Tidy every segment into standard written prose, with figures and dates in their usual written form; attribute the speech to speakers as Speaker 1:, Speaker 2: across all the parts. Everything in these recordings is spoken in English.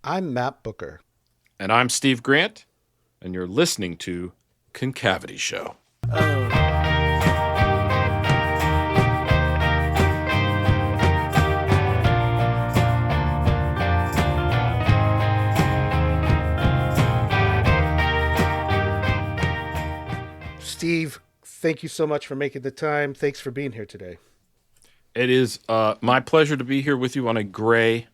Speaker 1: I'm Matt Booker.
Speaker 2: And I'm Steve Grant, and you're listening to Concavity Show.
Speaker 1: Steve, thank you so much for making the time. Thanks for being here today.
Speaker 2: It is my pleasure to be here with you on a gray,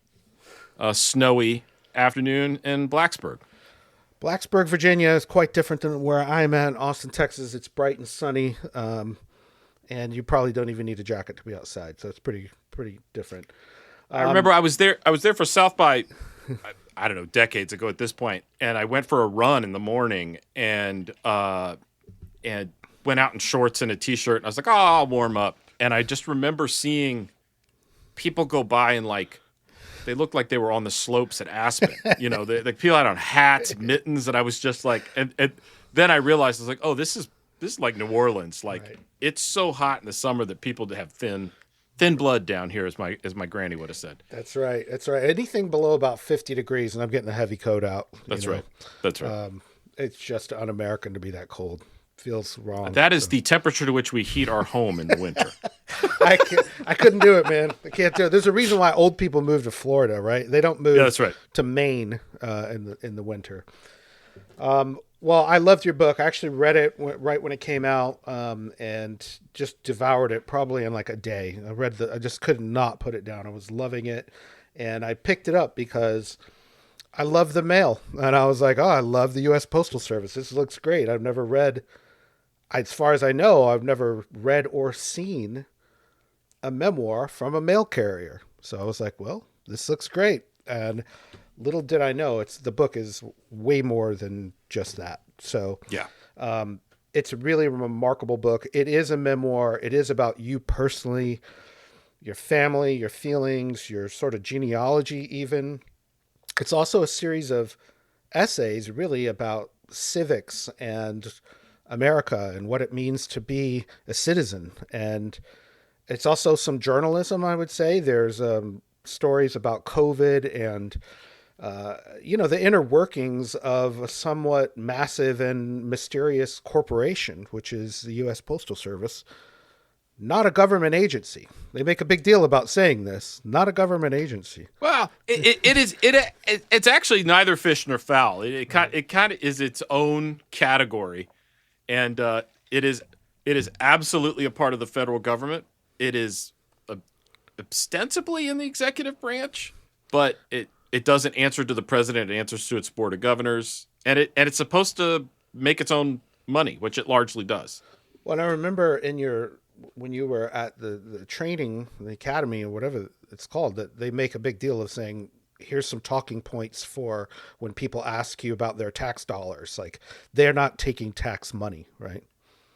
Speaker 2: snowy afternoon in Blacksburg.
Speaker 1: Blacksburg, Virginia is quite different than where I'm at. Austin, Texas, it's bright and sunny, and you probably don't even need a jacket to be outside, so it's pretty different.
Speaker 2: I remember I was there for South by, I don't know, decades ago at this point, and I went for a run in the morning and went out in shorts and a t-shirt, and I was like, oh, I'll warm up. And I just remember seeing people go by and they looked like they were on the slopes at Aspen. You know, the people had on hats, mittens, and I was just like, and then I realized I was like, oh, this is like New Orleans. Like right. It's so hot in the summer that people have thin blood down here, as my granny would have said.
Speaker 1: That's right. Anything below about 50 degrees, and I'm getting a heavy coat out.
Speaker 2: That's right.
Speaker 1: It's just un-American to be that cold. Feels wrong.
Speaker 2: That is the temperature to which we heat our home in the winter.
Speaker 1: I couldn't do it, man. I can't do it. There's a reason why old people move to Florida, right? They don't move
Speaker 2: that's right.
Speaker 1: to Maine in the winter. Well, I loved your book. I actually read it right when it came out and just devoured it probably in like a day. I just could not put it down. I was loving it. And I picked it up because I love the mail. And I was like, oh, I love the US Postal Service. This looks great. As far as I know, I've never read or seen a memoir from a mail carrier. So I was like, well, this looks great. And little did I know, the book is way more than just that. So
Speaker 2: yeah,
Speaker 1: it's a really remarkable book. It is a memoir. It is about you personally, your family, your feelings, your sort of genealogy even. It's also a series of essays really about civics and America and what it means to be a citizen. And it's also some journalism, I would say. There's stories about COVID and, the inner workings of a somewhat massive and mysterious corporation, which is the US Postal Service. Not a government agency. They make a big deal about saying this. Not a government agency.
Speaker 2: Well, it's actually neither fish nor fowl. It kind of is its own category. And it is absolutely a part of the federal government. It is ostensibly in the executive branch, but it doesn't answer to the president. It answers to its board of governors, and it's supposed to make its own money, which it largely does.
Speaker 1: Well, I remember when you were at the training, the academy or whatever it's called, that they make a big deal of saying, here's some talking points for when people ask you about their tax dollars. Like they're not taking tax money, right?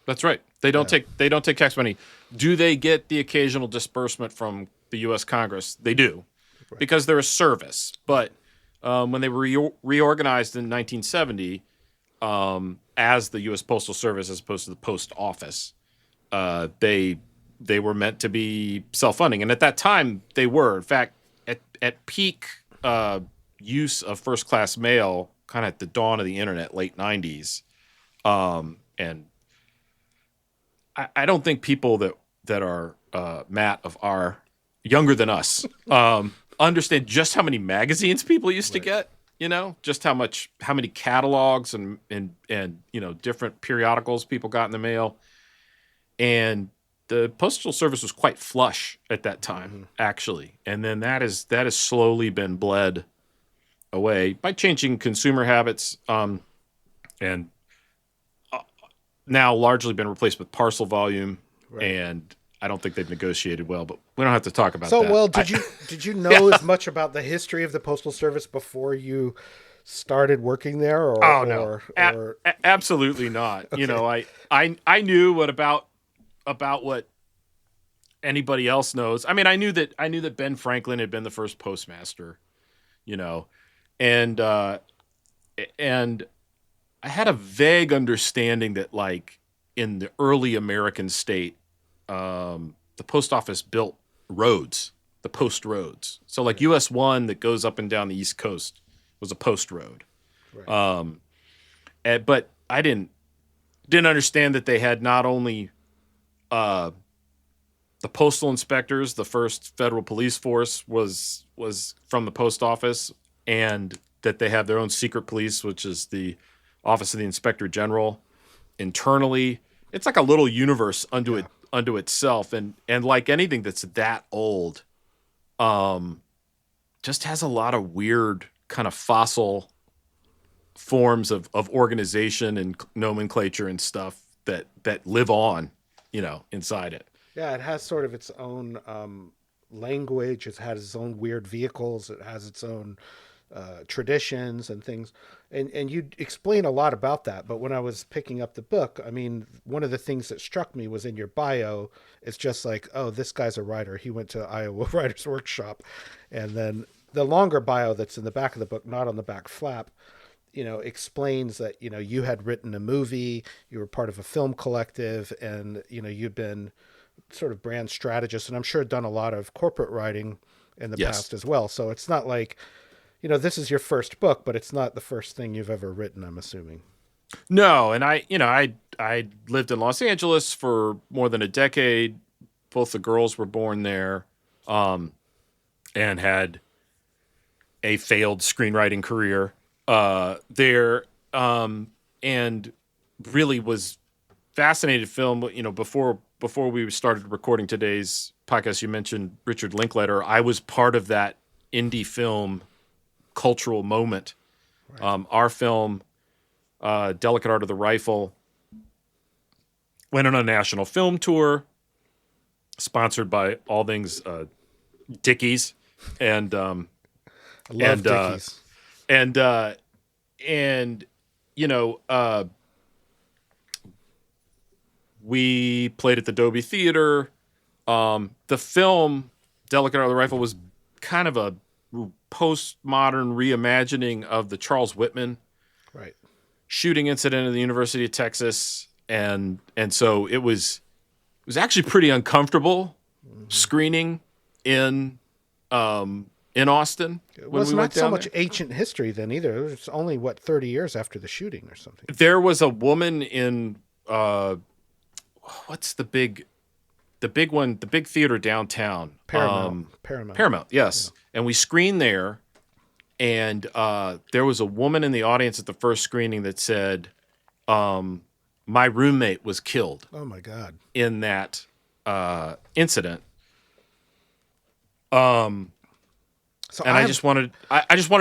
Speaker 2: That's right. They don't take tax money. Do they get the occasional disbursement from the U.S. Congress? They do, right, because they're a service. But when they were reorganized in 1970 as the U.S. Postal Service as opposed to the Post Office, they were meant to be self-funding. And at that time, they were. In fact, at peak use of first-class mail, kind of at the dawn of the internet, late 90s, and I don't think people that are Matt younger than us understand just how many magazines people used to get. You know, just how many catalogs and different periodicals people got in the mail, and the Postal Service was quite flush at that time, actually, and then that has slowly been bled away by changing consumer habits, and now largely been replaced with parcel volume, right. And I don't think they've negotiated well, but we don't have to talk about that.
Speaker 1: So, well, did you know as much about the history of the Postal Service before you started working there?
Speaker 2: No, absolutely not. Okay. You know, I knew what about what anybody else knows. I mean, I knew that Ben Franklin had been the first postmaster, and I had a vague understanding that, like, in the early American state, the post office built roads, the post roads. So, like US 1 that goes up and down the East Coast was a post road.
Speaker 1: Right.
Speaker 2: But I didn't understand that they had not only the postal inspectors, the first federal police force was from the post office, and that they have their own secret police, which is the Office of the Inspector General internally. It's like a little universe unto itself, and like anything that's that old, just has a lot of weird kind of fossil forms of organization and nomenclature and stuff that live on, inside it.
Speaker 1: Yeah, it has sort of its own language. It has its own weird vehicles. It has its own traditions and things. And you explain a lot about that. But when I was picking up the book, I mean, one of the things that struck me was in your bio, it's just like, oh, this guy's a writer. He went to Iowa Writers Workshop. And then the longer bio that's in the back of the book, not on the back flap, explains that, you had written a movie, you were part of a film collective, and, you'd been sort of brand strategist, and I'm sure done a lot of corporate writing in the past as well. So it's not like, this is your first book, but it's not the first thing you've ever written, I'm assuming.
Speaker 2: No, and I lived in Los Angeles for more than a decade. Both the girls were born there, and had a failed screenwriting career there, and really was fascinated film. Before we started recording today's podcast, you mentioned Richard Linklater. I was part of that indie film cultural moment. Right. Our film, Delicate Art of the Rifle, went on a national film tour, sponsored by all things Dickies, and
Speaker 1: I love Dickies.
Speaker 2: We played at the Dolby Theater. The film Delicate Art of the Rifle was kind of a postmodern reimagining of the Charles Whitman shooting incident at the University of Texas, and so it was actually pretty uncomfortable screening in Austin.
Speaker 1: It was not so much ancient history then either. It was only 30 years after the shooting or something.
Speaker 2: There was a woman in what's the big one, the big theater downtown? Paramount, yes. Yeah. And we screened there, and there was a woman in the audience at the first screening that said, my roommate was killed.
Speaker 1: Oh my God.
Speaker 2: In that incident. So and I just wanted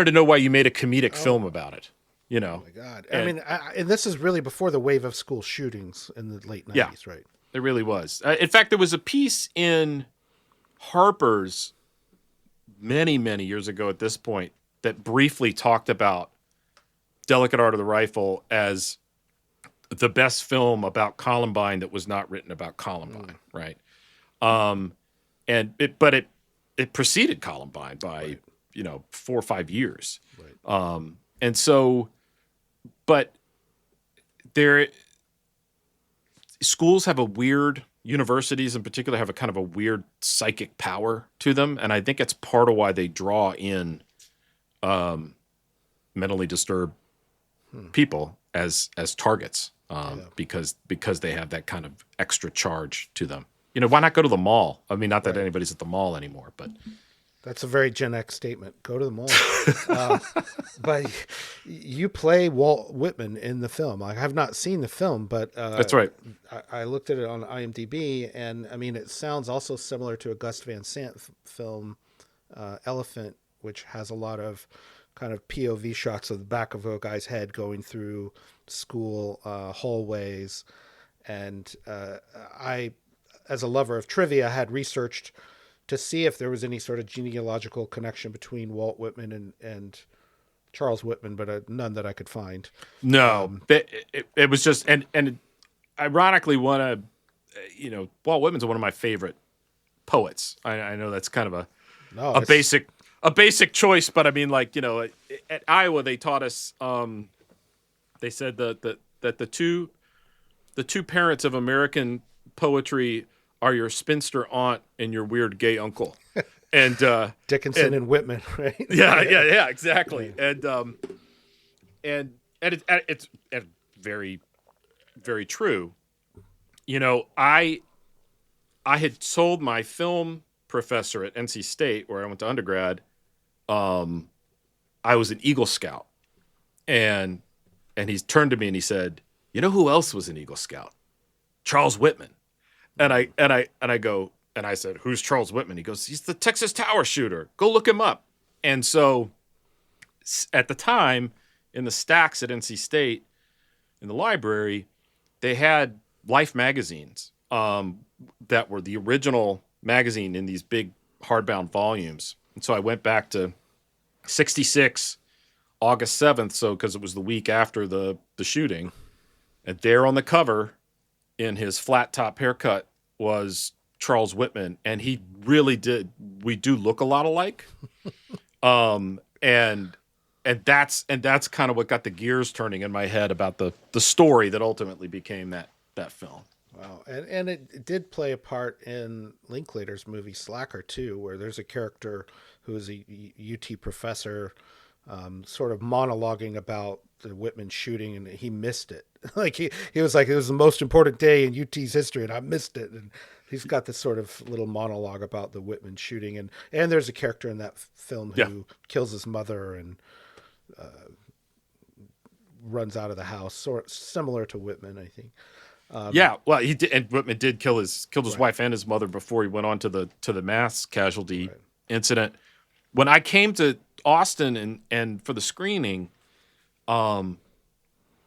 Speaker 2: to know why you made a comedic film about it. Oh
Speaker 1: my God. And this is really before the wave of school shootings in the late 90s, right?
Speaker 2: It really was. In fact, there was a piece in Harper's many, many years ago at this point that briefly talked about Delicate Art of the Rifle as the best film about Columbine that was not written about Columbine, right? But it preceded Columbine by 4 or 5 years, right. And so, but schools have a weird, universities in particular have a kind of a weird psychic power to them, and I think it's part of why they draw in mentally disturbed people as targets, because they have that kind of extra charge to them. Why not go to the mall? I mean, not that anybody's at the mall anymore, but
Speaker 1: that's a very Gen X statement. Go to the mall. But you play Walt Whitman in the film. I have not seen the film, but
Speaker 2: that's right.
Speaker 1: I looked at it on IMDb, and I mean, it sounds also similar to a Gus Van Sant film, Elephant, which has a lot of kind of POV shots of the back of a guy's head going through school hallways. And I, as a lover of trivia, had researched to see if there was any sort of genealogical connection between Walt Whitman and Charles Whitman, but none that I could find.
Speaker 2: No, it was just, and ironically, Walt Whitman's one of my favorite poets. I know that's kind of a basic choice, but I mean, like, at Iowa, they taught us, they said that the two parents of American poetry are your spinster aunt and your weird gay uncle. and
Speaker 1: Dickinson and Whitman, right?
Speaker 2: yeah, exactly. And it's very, very true. You know, I had told my film professor at NC State, where I went to undergrad, I was an Eagle Scout, and he turned to me and he said, "You know who else was an Eagle Scout? Charles Whitman." And I said, "Who's Charles Whitman?" He goes, "He's the Texas Tower shooter. Go look him up." And so, at the time, in the stacks at NC State, in the library, they had Life magazines that were the original magazine in these big hardbound volumes. And so I went back to 66, August 7th, so because it was the week after the shooting. And there on the cover, in his flat top haircut, was Charles Whitman. And he really did. We do look a lot alike. And that's kind of what got the gears turning in my head about the story that ultimately became that film.
Speaker 1: Wow. And it did play a part in Linklater's movie Slacker too, where there's a character who is a UT professor, sort of monologuing about the Whitman shooting, and he missed it. Like he was like, it was the most important day in UT's history and I missed it. And he's got this sort of little monologue about the Whitman shooting. And there's a character in that film who kills his mother and runs out of the house, sort similar to Whitman, I think.
Speaker 2: Well, he did, and Whitman did killed his wife and his mother before he went on to the mass casualty incident. When I came to Austin and for the screening, there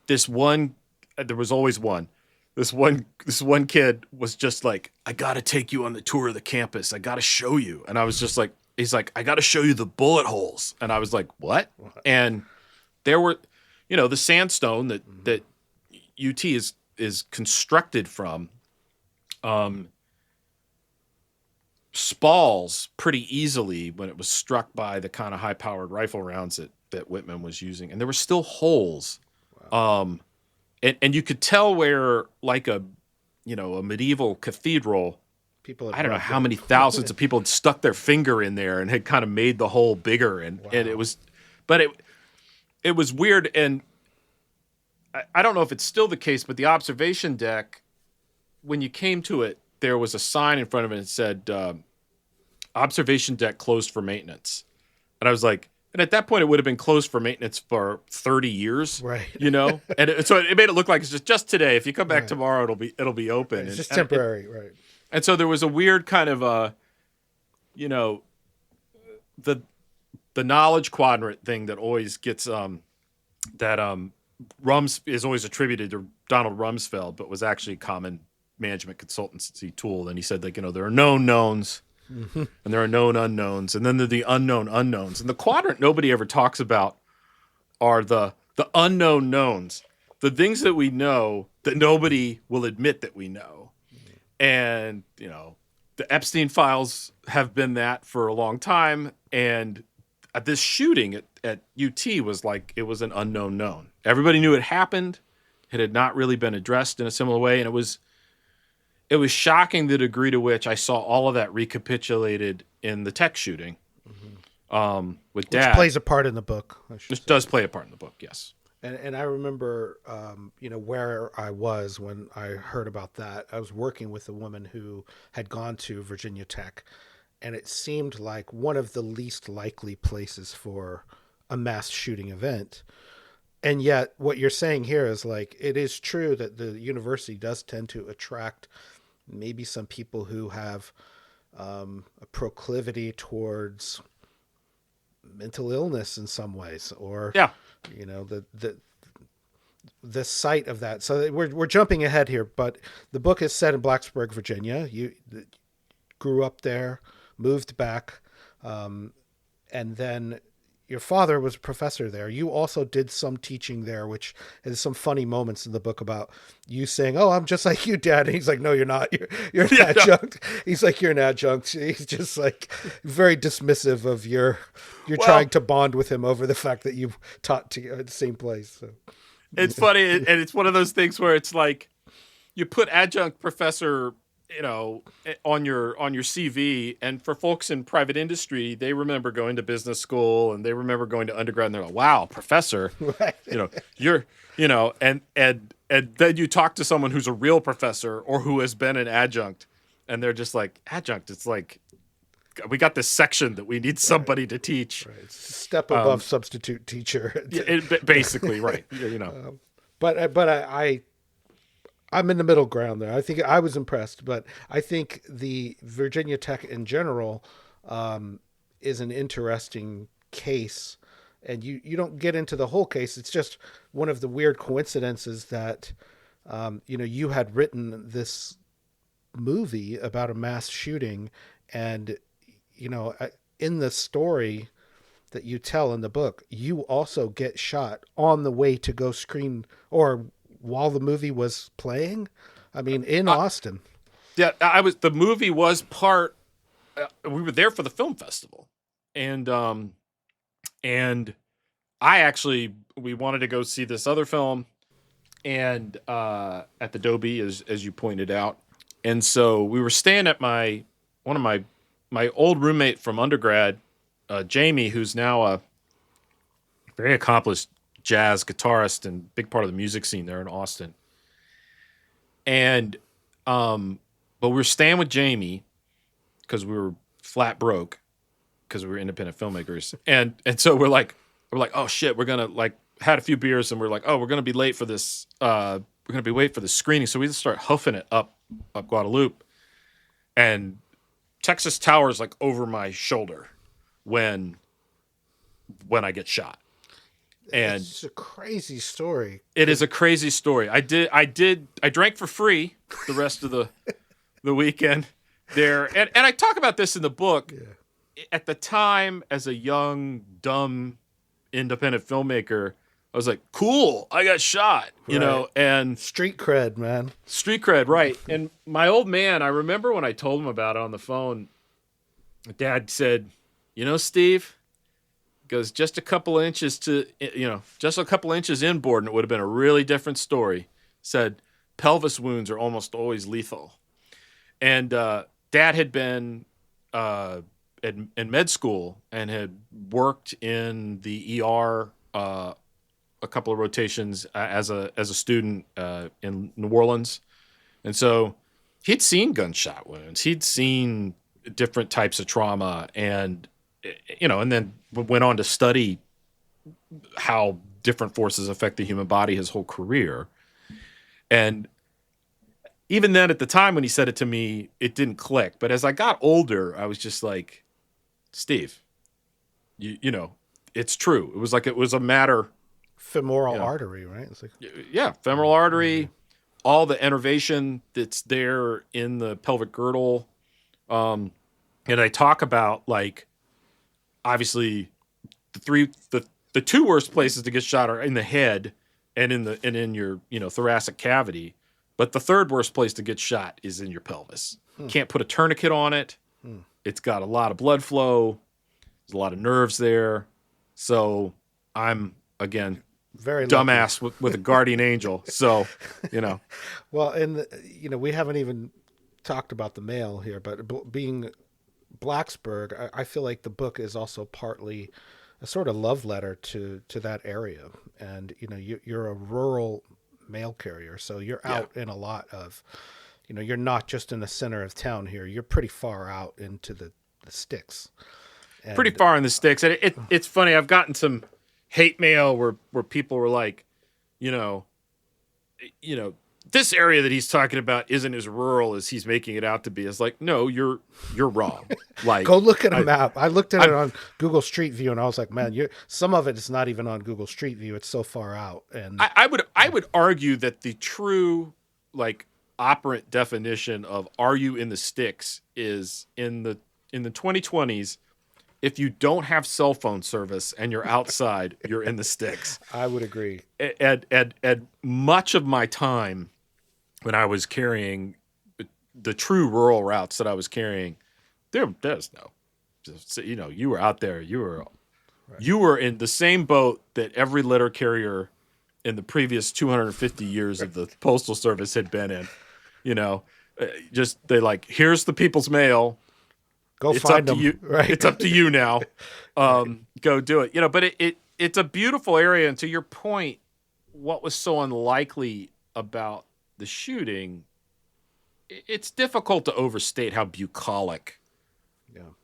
Speaker 2: was always one. This one kid was just like, "I got to take you on the tour of the campus. I got to show you." And I was just like, he's like, "I got to show you the bullet holes." And I was like, "What?" And there were, the sandstone that UT is constructed from, spalls pretty easily when it was struck by the kind of high-powered rifle rounds that Whitman was using, and there were still holes. Wow. And you could tell where, like a medieval cathedral, I don't know how many thousands of people had stuck their finger in there and had kind of made the hole bigger, and it was weird. And I don't know if it's still the case, but the observation deck, when you came to it, there was a sign in front of it that said, "Observation deck closed for maintenance." And I was like, and at that point, it would have been closed for maintenance for 30 years,
Speaker 1: right?
Speaker 2: And so it made it look like it's just today. If you come back tomorrow, it'll be open.
Speaker 1: It's just temporary, right?
Speaker 2: And so there was a weird kind of the knowledge quadrant thing that always gets Rums is always attributed to Donald Rumsfeld, but was actually a common management consultancy tool. And he said, like, there are known knowns and there are known unknowns, and then there are the unknown unknowns. And the quadrant nobody ever talks about are the unknown knowns, the things that we know that nobody will admit that we know. And, the Epstein files have been that for a long time. And this shooting at UT was like, it was an unknown known. Everybody knew it happened. It had not really been addressed in a similar way. And it was shocking the degree to which I saw all of that recapitulated in the tech shooting with Dad.
Speaker 1: Which plays a part in the book.
Speaker 2: Which does play a part in the book, yes.
Speaker 1: And I remember, where I was when I heard about that. I was working with a woman who had gone to Virginia Tech, and it seemed like one of the least likely places for a mass shooting event. And yet what you're saying here is like, it is true that the university does tend to attract maybe some people who have a proclivity towards mental illness in some ways, or, the site of that. So we're jumping ahead here, but the book is set in Blacksburg, Virginia. You grew up there, moved back, and then your father was a professor there. You also did some teaching there, which has some funny moments in the book about you saying, "Oh, I'm just like you, Dad." And he's like, "No, you're not. You're an adjunct." He's like, "You're an adjunct." He's just like very dismissive of you're trying to bond with him over the fact that you taught at the same place. So.
Speaker 2: It's funny, and it's one of those things where it's like you put adjunct professor on your CV. And for folks in private industry, they remember going to business school and they remember going to undergrad, and they're like, wow, professor,
Speaker 1: Right.
Speaker 2: you're, and then you talk to someone who's a real professor or who has been an adjunct, and they're just like, adjunct, it's like, we got this section that we need somebody to teach.
Speaker 1: Right. It's a step above substitute teacher.
Speaker 2: Basically, right.
Speaker 1: I'm in the middle ground there. I think I was impressed, but I think the Virginia Tech in general is an interesting case. And you don't get into the whole case. It's just one of the weird coincidences that, you had written this movie about a mass shooting, and, in the story that you tell in the book, you also get shot on the way to go screen, or while the movie was playing. I mean, in Austin.
Speaker 2: Yeah, the movie was part. We were there for the film festival, and we wanted to go see this other film, and at the Dobie, as you pointed out, and so we were staying at one of my old roommate from undergrad, Jamie, who's now a very accomplished jazz guitarist and big part of the music scene there in Austin. And but we were staying with Jamie because we were flat broke because we were independent filmmakers, and so we're like, oh shit, we're gonna had a few beers and we're like, oh, we're gonna be late for this. We're gonna be late for the screening, so we just start hoofing it up Guadalupe, and Texas Tower's like over my shoulder when I get shot. And
Speaker 1: it's a crazy story.
Speaker 2: It is a crazy story. I drank for free the rest of the weekend there. And I talk about this in the book. Yeah. At the time, as a young, dumb, independent filmmaker, I was like, cool, I got shot, and
Speaker 1: street cred, man.
Speaker 2: Street cred, right. And my old man, I remember when I told him about it on the phone, Dad said, Steve, goes just a couple inches inboard, and it would have been a really different story. Said pelvis wounds are almost always lethal. And Dad had been in med school and had worked in the ER a couple of rotations as a student in New Orleans. And so he'd seen gunshot wounds. He'd seen different types of trauma, and and then went on to study how different forces affect the human body his whole career. And even then, at the time when he said it to me, it didn't click. But as I got older, I was just like, Steve, it's true. It was a matter.
Speaker 1: Femoral artery, right? It's like,
Speaker 2: yeah, femoral artery, all the innervation that's there in the pelvic girdle. And I talk about, obviously the two worst places to get shot are in the head and in your thoracic cavity, but the third worst place to get shot is in your pelvis. Can't put a tourniquet on it. It's got a lot of blood flow. There's a lot of nerves there. So I'm, again,
Speaker 1: very
Speaker 2: dumbass with a guardian angel. So
Speaker 1: well, and we haven't even talked about the mail here, but being Blacksburg, I feel like the book is also partly a sort of love letter to that area. And you're a rural mail carrier, so you're out in a lot of, you're not just in the center of town here. You're pretty far out into the sticks. And
Speaker 2: pretty far in the sticks. And it's funny, I've gotten some hate mail where people were like, this area that he's talking about isn't as rural as he's making it out to be. It's like, no, you're wrong. Like,
Speaker 1: go look at a map. I looked at it on Google Street View, and I was like, man, some of it is not even on Google Street View. It's so far out. And
Speaker 2: I would argue that the true operant definition of "are you in the sticks" is in the 2020s. If you don't have cell phone service and you're outside, you're in the sticks.
Speaker 1: I would agree.
Speaker 2: At much of my time when I was carrying the true rural routes that I was carrying, there's no, you were out there. You were in the same boat that every letter carrier in the previous 250 years of the Postal Service had been in. Just they like, here's the People's Mail.
Speaker 1: Go
Speaker 2: It's
Speaker 1: find
Speaker 2: up to
Speaker 1: them.
Speaker 2: you.
Speaker 1: Right.
Speaker 2: It's up to you now. Go do it. But it's a beautiful area. And to your point, what was so unlikely about the shooting, it's difficult to overstate how bucolic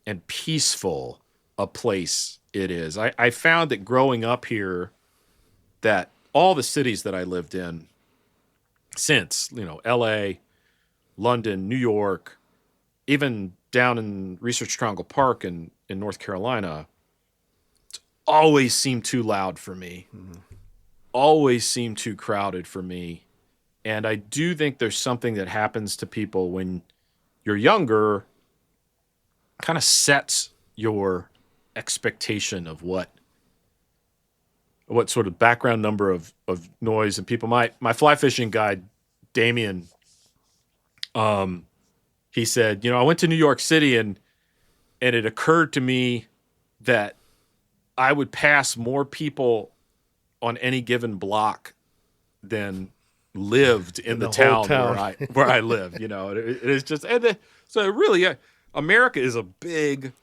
Speaker 2: and peaceful a place it is. I found that growing up here, that all the cities that I lived in since, L.A., London, New York, even down in Research Triangle Park in North Carolina, always seemed too loud for me. Mm-hmm. Always seemed too crowded for me. And I do think there's something that happens to people when you're younger, kind of sets your expectation of what sort of background number of noise and people. My fly fishing guide, Damien, he said, I went to New York City and it occurred to me that I would pass more people on any given block than lived in the town. Where I live. It is just, so really, America is a big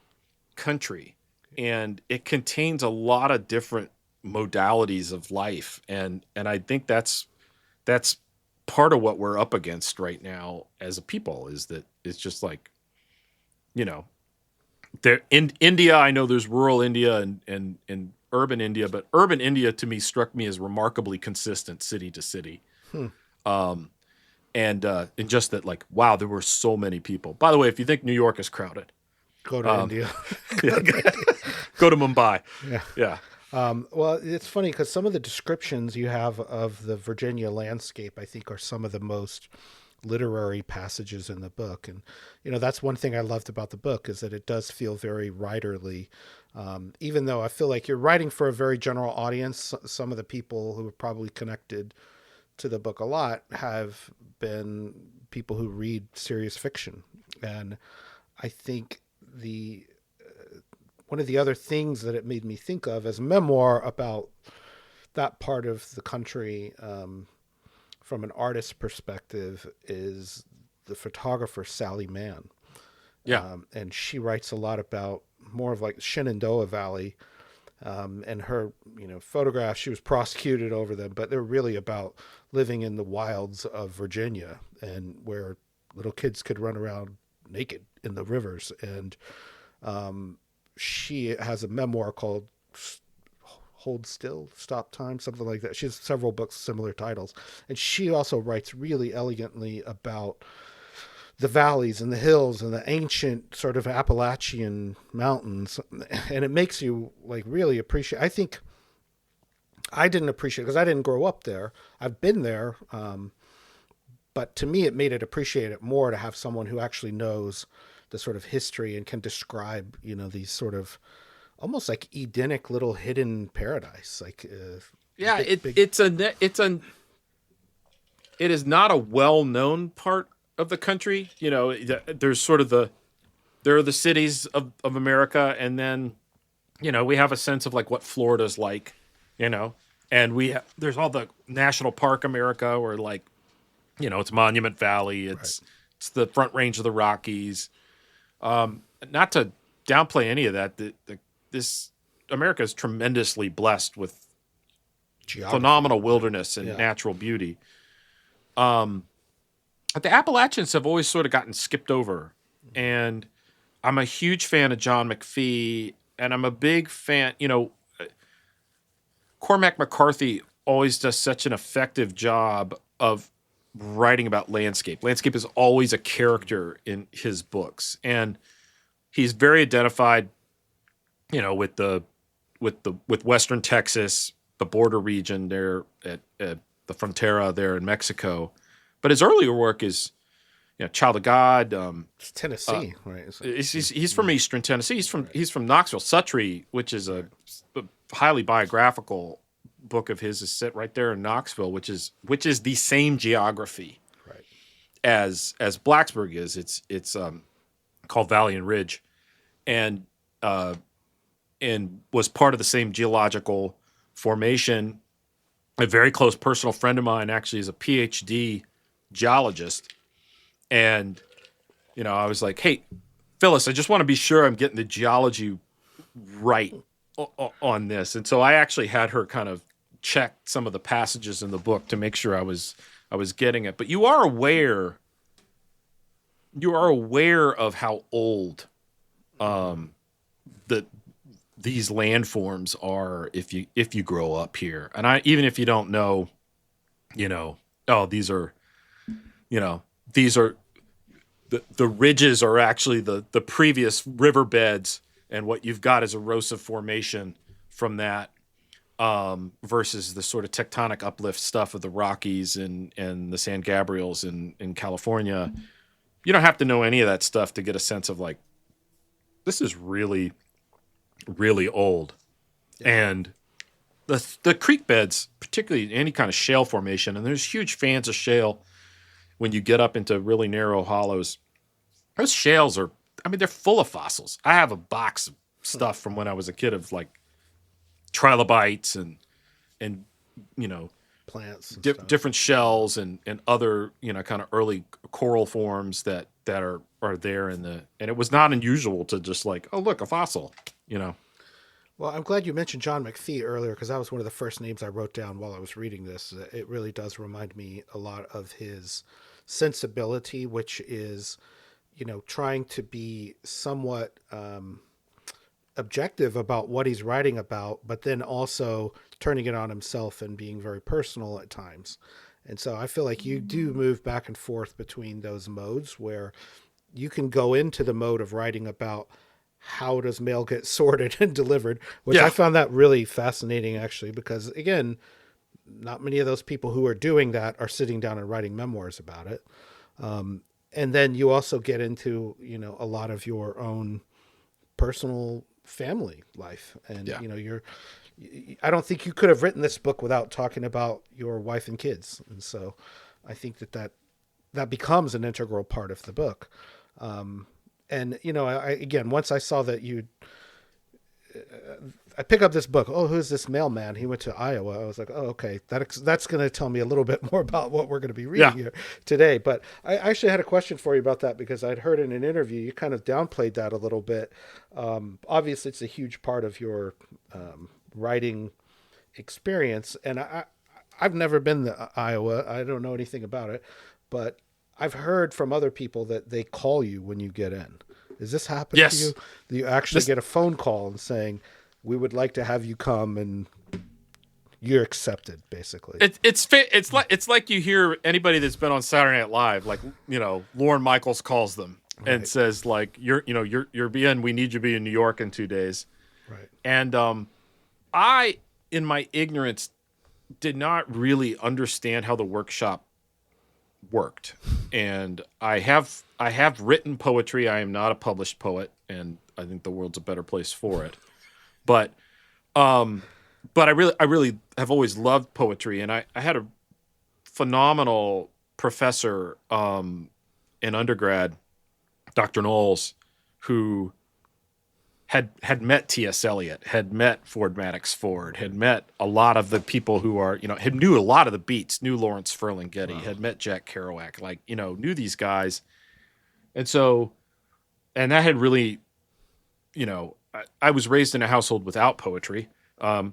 Speaker 2: country and it contains a lot of different modalities of life, and I think that's part of what we're up against right now as a people, is that it's just like, there in India, I know there's rural India and urban India, but urban India to me struck me as remarkably consistent city to city. And just that, like, wow, there were so many people. By the way, if you think New York is crowded,
Speaker 1: go to India.
Speaker 2: Go to Mumbai. Yeah.
Speaker 1: Well, it's funny because some of the descriptions you have of the Virginia landscape, I think, are some of the most literary passages in the book. And, that's one thing I loved about the book, is that it does feel very writerly. Even though I feel like you're writing for a very general audience, some of the people who are probably connected to the book a lot have been people who read serious fiction. And I think one of the other things that it made me think of as a memoir about that part of the country, from an artist's perspective, is the photographer Sally Mann.
Speaker 2: Yeah.
Speaker 1: And she writes a lot about more of like Shenandoah Valley, and her, photographs. She was prosecuted over them, but they're really about living in the wilds of Virginia, and where little kids could run around naked in the rivers. And she has a memoir called Hold Still, Stop Time, something like that. She has several books, similar titles. And she also writes really elegantly about the valleys and the hills and the ancient sort of Appalachian mountains. And it makes you like really appreciate. I think I didn't appreciate it because I didn't grow up there. I've been there. But to me, it made it appreciate it more to have someone who actually knows the sort of history and can describe, these sort of almost like Edenic little hidden paradise. Like,
Speaker 2: it is not a well-known part of the country. There's sort of there are the cities of America, and then, we have a sense of like what Florida's like, and there's all the National Park America, where like, it's Monument Valley, it's the Front Range of the Rockies. Not to downplay any of that, this America is tremendously blessed with geography, phenomenal wilderness and natural beauty. But the Appalachians have always sort of gotten skipped over, and I'm a huge fan of John McPhee, and I'm a big fan. Cormac McCarthy always does such an effective job of writing about landscape. Landscape is always a character in his books, and he's very identified, with Western Texas, the border region there at the Frontera there in Mexico. But his earlier work is, Child of God.
Speaker 1: It's Tennessee, right?
Speaker 2: He's from Eastern Tennessee. He's from Knoxville. Suttree, which is a highly biographical book of his, is set right there in Knoxville, which is the same geography as Blacksburg is. It's called Valley and Ridge, and was part of the same geological formation. A very close personal friend of mine actually is a PhD geologist, And, I was like, hey, Phyllis, I just want to be sure I'm getting the geology right on this. And so I actually had her kind of check some of the passages in the book to make sure I was getting it. But you are aware of how old these landforms are if you grow up here. And even if you don't know, these are the ridges are actually the previous riverbeds, and what you've got is erosive formation from that, versus the sort of tectonic uplift stuff of the Rockies and the San Gabriels in California. You don't have to know any of that stuff to get a sense of like, this is really, really old. Yeah. And the creek beds, particularly any kind of shale formation, and there's huge fans of shale when you get up into really narrow hollows. Those shales are, they're full of fossils. I have a box of stuff from when I was a kid of like trilobites and
Speaker 1: plants, and
Speaker 2: different shells and other kind of early coral forms that are there and it was not unusual to just like, oh look, a fossil.
Speaker 1: Well, I'm glad you mentioned John McPhee earlier, because that was one of the first names I wrote down while I was reading this. It really does remind me a lot of his sensibility, which is, trying to be somewhat objective about what he's writing about, but then also turning it on himself and being very personal at times. And so I feel like you do move back and forth between those modes where you can go into the mode of writing about how does mail get sorted and delivered, which I found that really fascinating, actually, because, again, not many of those people who are doing that are sitting down and writing memoirs about it. And then you also get into, a lot of your own personal family life. And, I don't think you could have written this book without talking about your wife and kids. And so I think that becomes an integral part of the book. And, again, once I saw that I pick up this book. Oh, who's this mailman? He went to Iowa. I was like, oh, okay. That's going to tell me a little bit more about what we're going to be reading here today. But I actually had a question for you about that, because I'd heard in an interview, you kind of downplayed that a little bit. Obviously it's a huge part of your writing experience. And I've never been to Iowa. I don't know anything about it, but I've heard from other people that they call you when you get in. Does this happen to you? Do you actually get a phone call and saying, we would like to have you come, and you're accepted, basically?
Speaker 2: It's like you hear anybody that's been on Saturday Night Live, like, Lorne Michaels calls them and says like, you're being, we need you to be in New York in 2 days.
Speaker 1: Right.
Speaker 2: And I, in my ignorance, did not really understand how the workshop worked. And I have written poetry. I am not a published poet, and I think the world's a better place for it. But I really have always loved poetry, and I had a phenomenal professor in undergrad, Dr. Knowles, who had met T.S. Eliot, had met Ford Madox Ford, had met a lot of the people who are, knew a lot of the beats, knew Lawrence Ferlinghetti, had met Jack Kerouac, knew these guys. And so, and that had really, I was raised in a household without poetry,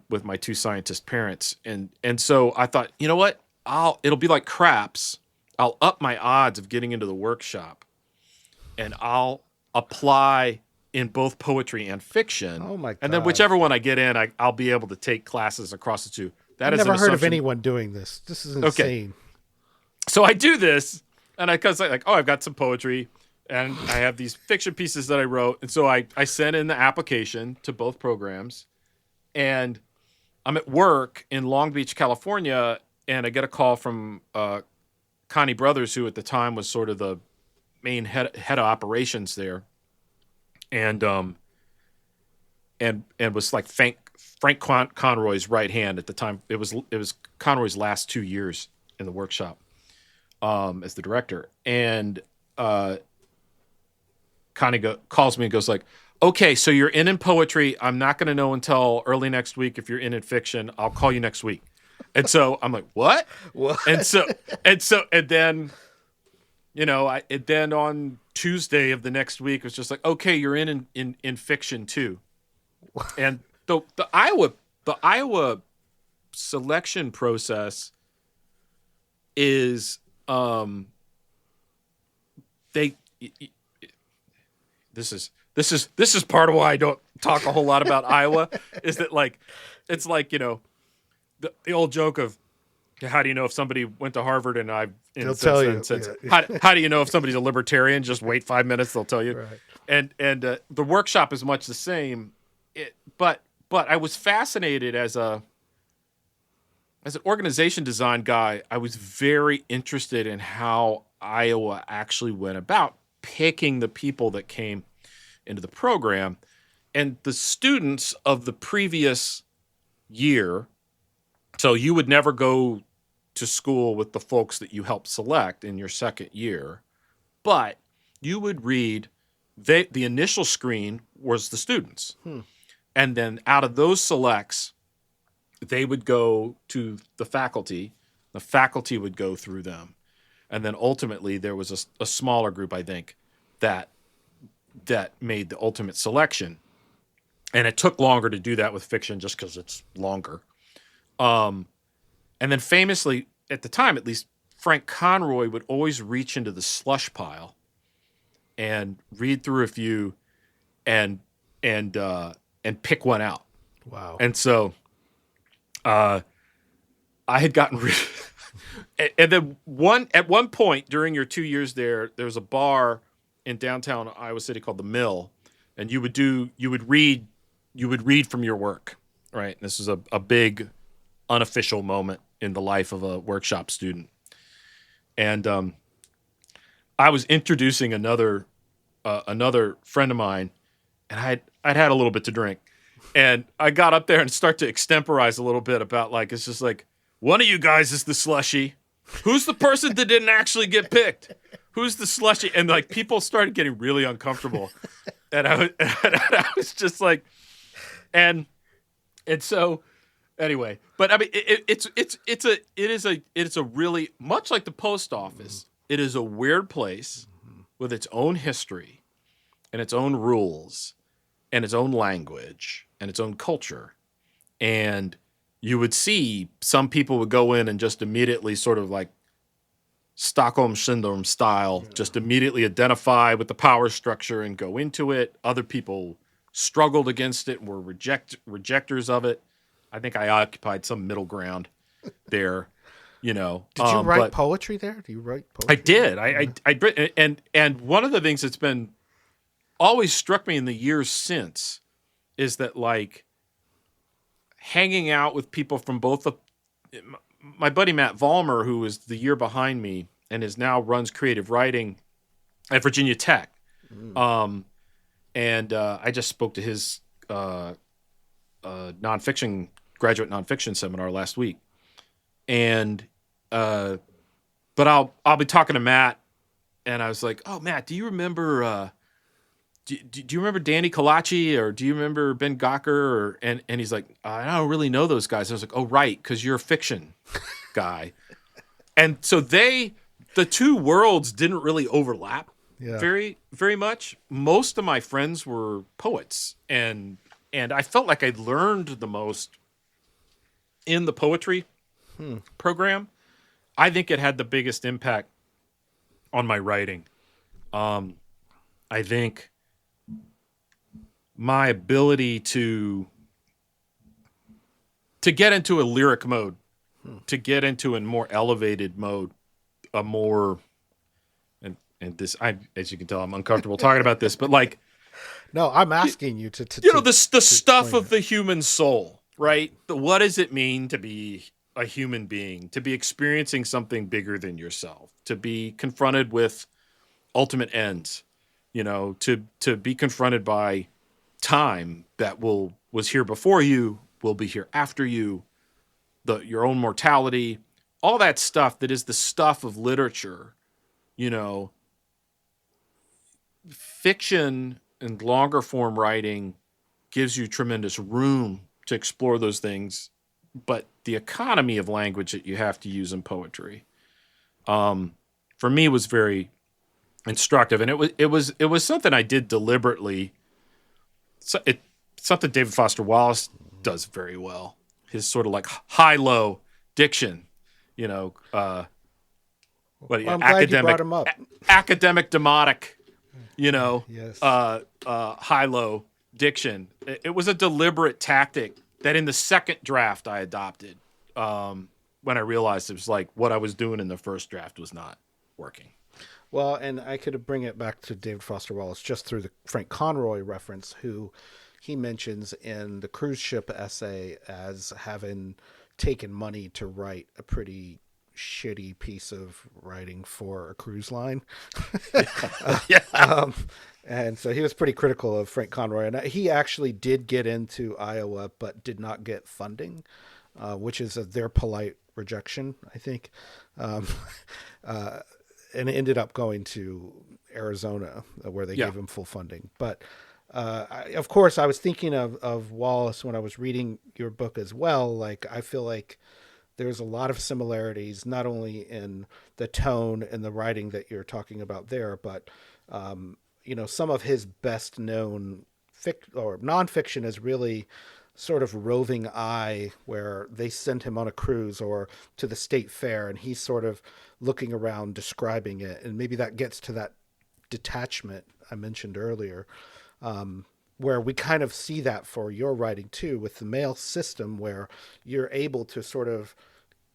Speaker 2: with my two scientist parents. And so I thought, you know what, it'll be like craps. I'll up my odds of getting into the workshop, and I'll apply in both poetry and fiction.
Speaker 1: Oh my God.
Speaker 2: And then whichever one I get in, I'll be able to take classes across the two.
Speaker 1: I've never heard of anyone doing this. This is insane. Okay.
Speaker 2: So I do this, and I've got some poetry, and I have these fiction pieces that I wrote. And so I sent in the application to both programs, and I'm at work in Long Beach, California, and I get a call from Connie Brothers, who at the time was sort of the main head of operations there. And was like Frank Conroy's right hand at the time. It was Conroy's last 2 years in the workshop as the director. And Connie calls me and goes like, "Okay, so you're in poetry. I'm not going to know until early next week if you're in fiction. I'll call you next week." And so I'm like, "What?"
Speaker 1: What?
Speaker 2: And then, Then on Tuesday of the next week, it was just like, okay, you're in fiction too. And the Iowa selection process is they this is part of why I don't talk a whole lot about Iowa, is that like it's like, the old joke of, how do you know if somebody went to Harvard? And
Speaker 1: They'll tell you.
Speaker 2: How do you know if somebody's a libertarian? Just wait 5 minutes, they'll tell you.
Speaker 1: Right.
Speaker 2: And the workshop is much the same. But I was fascinated as an organization design guy. I was very interested in how Iowa actually went about picking the people that came into the program, and the students of the previous year. So you would never go to school with the folks that you helped select in your second year, but you would read. The initial screen was the students. And then out of those selects, they would go to the faculty. The faculty would go through them. And then ultimately there was a smaller group, I think, that made the ultimate selection. And it took longer to do that with fiction just because it's longer. And then famously, at the time at least, Frank Conroy would always reach into the slush pile and read through a few and pick one out.
Speaker 1: Wow.
Speaker 2: And so I had gotten and then at one point during your 2 years there was a bar in downtown Iowa City called the Mill, and you would read from your work, right? And this is a big unofficial moment in the life of a workshop student. And I was introducing another friend of mine, and I'd had a little bit to drink, and I got up there and start to extemporize a little bit about, like, it's just like, one of you guys is the slushy. Who's the person that didn't actually get picked? Who's the slushy? And like people started getting really uncomfortable, and I was just like, and so anyway. But I mean, it is a really, much like the post office. It is a weird place with its own history and its own rules and its own language and its own culture. And you would see some people would go in and just immediately sort of like Stockholm Syndrome style, just immediately identify with the power structure and go into it. Other people struggled against it and were rejectors of it. I think I occupied some middle ground there, you know.
Speaker 1: Did you write poetry there? Do you write poetry?
Speaker 2: I did. I and one of the things that's been always struck me in the years since is that, like, hanging out with people from both my buddy Matt Vollmer, who is the year behind me and runs creative writing at Virginia Tech. And I just spoke to his graduate nonfiction seminar last week. And but I'll be talking to Matt, and I was like, "Oh, Matt, do you remember do you remember Danny Kalachi, or do you remember Ben Gawker?" And he's like, "I don't really know those guys." I was like, "Oh, right, because you're a fiction guy." And so the two worlds didn't really overlap very, very much. Most of my friends were poets, and I felt like I learned the most in the poetry program. I think it had the biggest impact on my writing. I think my ability to get into a lyric mode, to get into a more elevated mode, a more, and this, as you can tell, I'm uncomfortable talking about this, but like,
Speaker 1: no, I'm asking you to
Speaker 2: the stuff of the human soul, right? What does it mean to be a human being, to be experiencing something bigger than yourself, to be confronted with ultimate ends, you know, to be confronted by time that was here before you, will be here after you, your own mortality, all that stuff that is the stuff of literature, you know. Fiction and longer form writing gives you tremendous room to explore those things, but the economy of language that you have to use in poetry, for me, was very, instructive, and it was something I did deliberately. So something David Foster Wallace does very well. His sort of like high-low diction, you know,
Speaker 1: I'm glad you brought him up.
Speaker 2: Academic demotic, you know,
Speaker 1: Yes.
Speaker 2: high-low diction. It was a deliberate tactic that in the second draft I adopted when I realized it was like what I was doing in the first draft was not working.
Speaker 1: Well, and I could bring it back to David Foster Wallace just through the Frank Conroy reference, who he mentions in the cruise ship essay as having taken money to write a pretty shitty piece of writing for a cruise line.
Speaker 2: Yeah.
Speaker 1: And so he was pretty critical of Frank Conroy. And he actually did get into Iowa, but did not get funding, which is their polite rejection, I think. And it ended up going to Arizona, where they gave him full funding. But of course, I was thinking of Wallace when I was reading your book as well. Like, I feel like there's a lot of similarities, not only in the tone and the writing that you're talking about there, but some of his best known nonfiction is really sort of Roving Eye, where they send him on a cruise or to the state fair, and he's sort of looking around, describing it, and maybe that gets to that detachment I mentioned earlier, where we kind of see that for your writing too, with the mail system, where you're able to sort of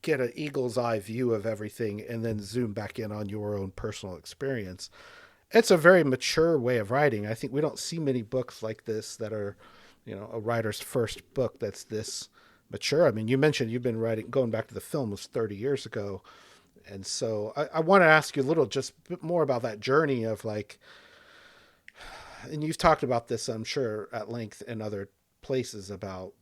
Speaker 1: get an eagle's eye view of everything and then zoom back in on your own personal experience. It's a very mature way of writing. I think we don't see many books like this that are, a writer's first book that's this mature. I mean, you mentioned you've been writing, going back to the film was 30 years ago. And so I want to ask you a little, just a bit more about that journey of like, and you've talked about this, I'm sure, at length in other places about,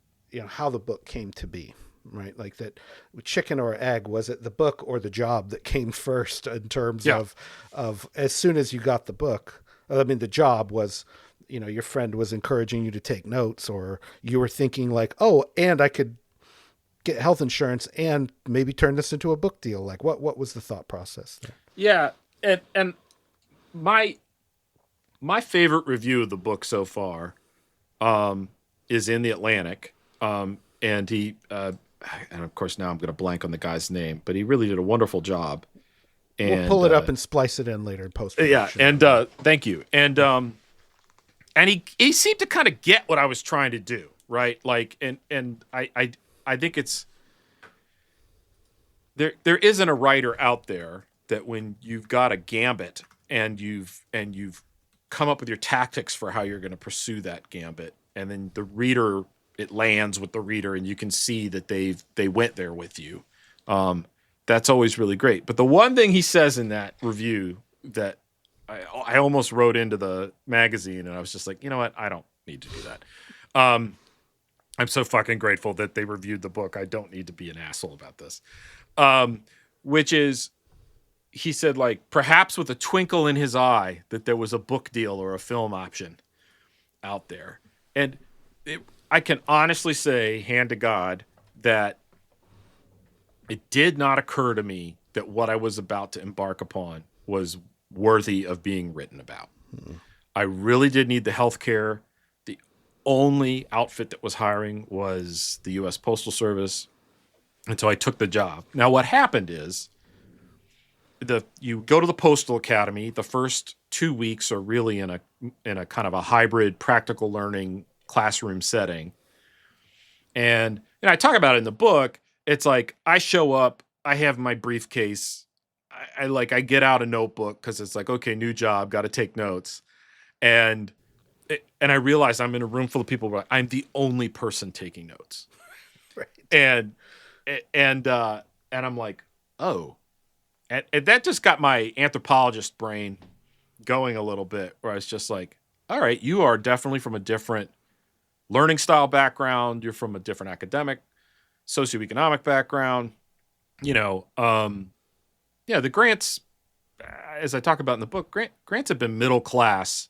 Speaker 1: how the book came to be, right? Like that chicken or egg, was it the book or the job that came first in terms of as soon as you got the book? I mean, the job was, your friend was encouraging you to take notes, or you were thinking like, oh, and I could get health insurance and maybe turn this into a book deal. Like what was the thought process there?
Speaker 2: Yeah. And my favorite review of the book so far, is in the Atlantic. And he, and of course now I'm going to blank on the guy's name, but he really did a wonderful job. And
Speaker 1: we'll pull it up and splice it in later in post-production.
Speaker 2: Yeah. And, thank you. And he seemed to kind of get what I was trying to do. Right. Like, and I think it's there isn't a writer out there that when you've got a gambit and you've come up with your tactics for how you're going to pursue that gambit, and then it lands with the reader and you can see that they went there with you. That's always really great. But the one thing he says in that review that I almost wrote into the magazine, and I was just like, you know what? I don't need to do that. I'm so fucking grateful that they reviewed the book. I don't need to be an asshole about this. Which is, he said, like, perhaps with a twinkle in his eye that there was a book deal or a film option out there. And I can honestly say, hand to God, that it did not occur to me that what I was about to embark upon was worthy of being written about. Mm-hmm. I really did need the healthcare. The only outfit that was hiring was the US Postal Service until I took the job. Now, what happened is you go to the Postal Academy. The first 2 weeks are really in a kind of a hybrid practical learning classroom setting. And I talk about it in the book. It's like I show up, I have my briefcase, I get out a notebook because it's like, okay, new job, got to take notes. And I realize I'm in a room full of people where I'm the only person taking notes.
Speaker 1: Right.
Speaker 2: And I'm like, oh. And that just got my anthropologist brain going a little bit, where I was just like, all right, you are definitely from a different learning style background. You're from a different academic, socioeconomic background. The grants, as I talk about in the book, grants have been middle class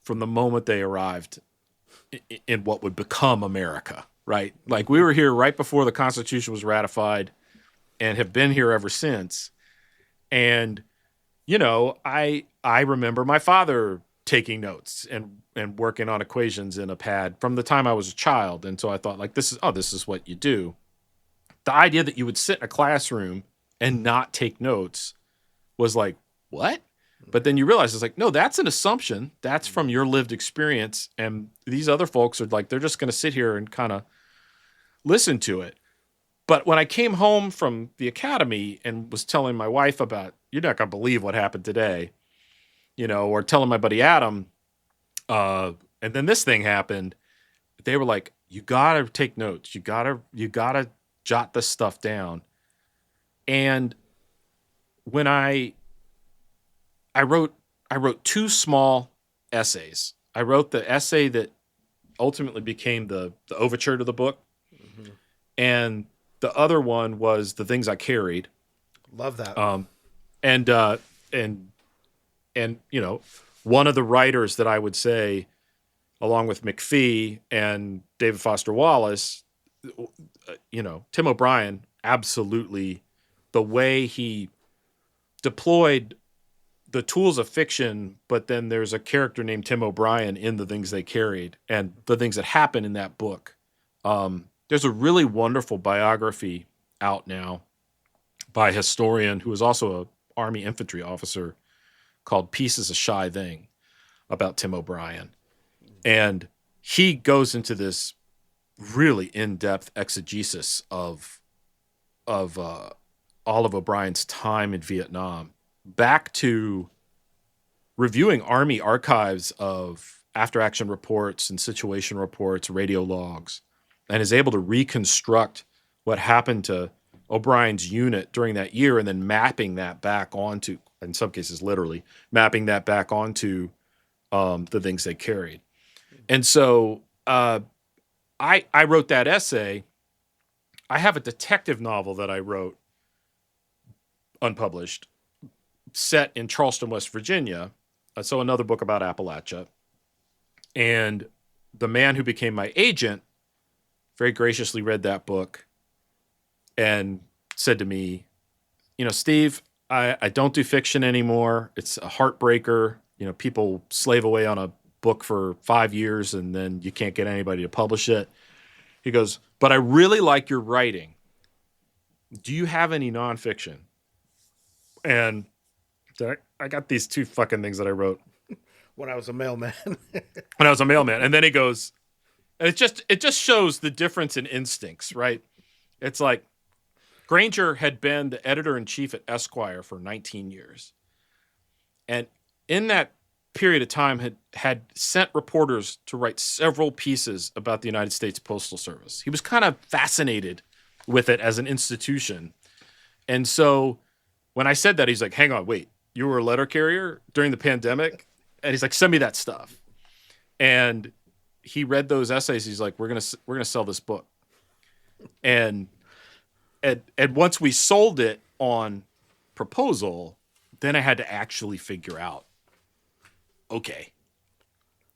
Speaker 2: from the moment they arrived in what would become America, right? Like, we were here right before the Constitution was ratified and have been here ever since. And I remember my father taking notes and working on equations in a pad from the time I was a child. And so I thought, like, this is what you do. The idea that you would sit in a classroom and not take notes was like, what? But then you realize it's like, no, that's an assumption. That's from your lived experience. And these other folks are like, they're just going to sit here and kind of listen to it. But when I came home from the academy and was telling my wife about, you're not going to believe what happened today, or telling my buddy Adam, and then this thing happened, they were like, you got to take notes. You got to jot this stuff down. And when I wrote 2 small essays. I wrote the essay that ultimately became the overture to the book. Mm-hmm. And the other one was The Things I Carried.
Speaker 1: Love that.
Speaker 2: And one of the writers that I would say, along with McPhee and David Foster Wallace, Tim O'Brien, absolutely, the way he deployed the tools of fiction, but then there's a character named Tim O'Brien in The Things They Carried and the things that happen in that book. There's a really wonderful biography out now by a historian who is also an Army infantry officer called Peace is a Shy Thing about Tim O'Brien. And he goes into this really in-depth exegesis of Olive O'Brien's time in Vietnam, back to reviewing Army archives of after-action reports and situation reports, radio logs, and is able to reconstruct what happened to O'Brien's unit during that year and then mapping that back onto, in some cases literally, mapping that back onto The Things They Carried. And so I wrote that essay. I have a detective novel that I wrote, unpublished, set in Charleston, West Virginia. So another book about Appalachia. And the man who became my agent very graciously read that book and said to me, Steve, I don't do fiction anymore. It's a heartbreaker. People slave away on a book for 5 years and then you can't get anybody to publish it. He goes, but I really like your writing. Do you have any nonfiction? And I got these 2 fucking things that I wrote
Speaker 1: when I was a mailman.
Speaker 2: And then he goes, and it just shows the difference in instincts, right? It's like Granger had been the editor-in-chief at Esquire for 19 years. And in that period of time had sent reporters to write several pieces about the United States Postal Service. He was kind of fascinated with it as an institution. And so when I said that, he's like, hang on, wait, you were a letter carrier during the pandemic? And he's like, send me that stuff. And he read those essays. He's like, we're gonna sell this book. And once we sold it on proposal, then I had to actually figure out, okay,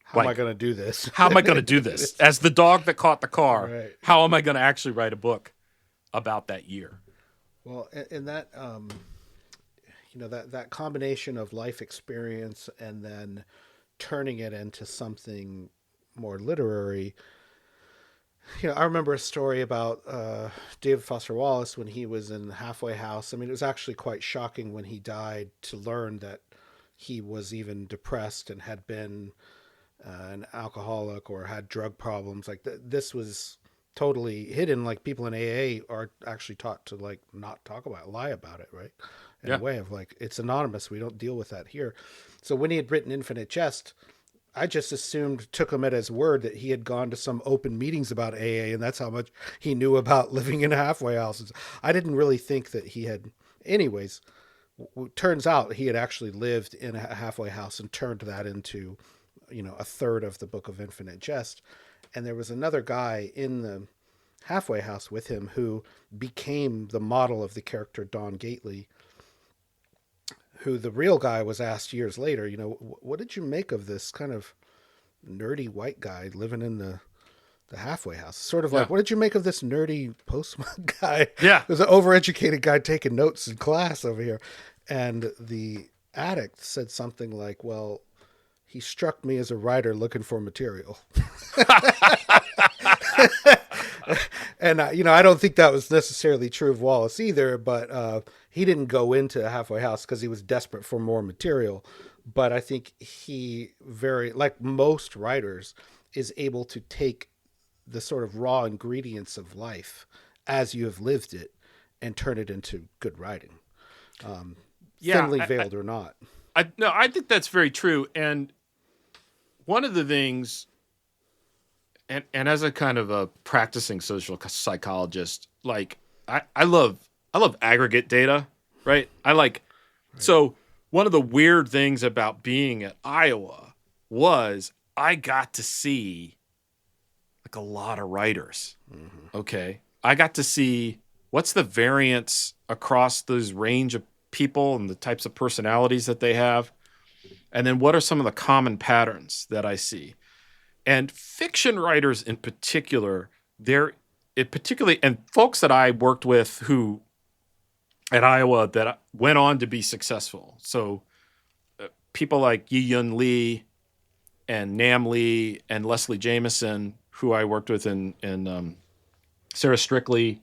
Speaker 1: how am I going to do this?
Speaker 2: How am I going to do this? As the dog that caught the car,
Speaker 1: right.
Speaker 2: How am I going to actually write a book about that year?
Speaker 1: Well, and that, that combination of life experience and then turning it into something more literary. I remember a story about David Foster Wallace when he was in the halfway house. I mean, it was actually quite shocking when he died to learn that he was even depressed and had been an alcoholic or had drug problems. Like this was totally hidden. Like people in AA are actually taught to like not talk about it, lie about it, right? In a way of like, it's anonymous. We don't deal with that here. So when he had written Infinite Jest, I just took him at his word that he had gone to some open meetings about AA, and that's how much he knew about living in halfway houses. I didn't really think that he had. Anyways, turns out he had actually lived in a halfway house and turned that into, a third of the book of Infinite Jest. And there was another guy in the halfway house with him who became the model of the character Don Gately, who the real guy was asked years later, what did you make of this kind of nerdy white guy living in the halfway house? Sort of like, what did you make of this nerdy postman guy?
Speaker 2: Yeah.
Speaker 1: There's an overeducated guy taking notes in class over here. And the addict said something like, well, he struck me as a writer looking for material. And, I don't think that was necessarily true of Wallace either, but he didn't go into Halfway House because he was desperate for more material. But I think he like most writers, is able to take the sort of raw ingredients of life as you have lived it and turn it into good writing, thinly veiled or not.
Speaker 2: I think that's very true. And one of the things, and as a kind of a practicing social psychologist, like I love aggregate data, right? So one of the weird things about being at Iowa was I got to see like a lot of writers. Mm-hmm. Okay. I got to see what's the variance across those range of people and the types of personalities that they have. And then what are some of the common patterns that I see? And fiction writers in particular, and folks that I worked with who at Iowa that went on to be successful. So people like Yi-Yun Lee and Nam Lee and Leslie Jameson, who I worked with in Sarah Strickley.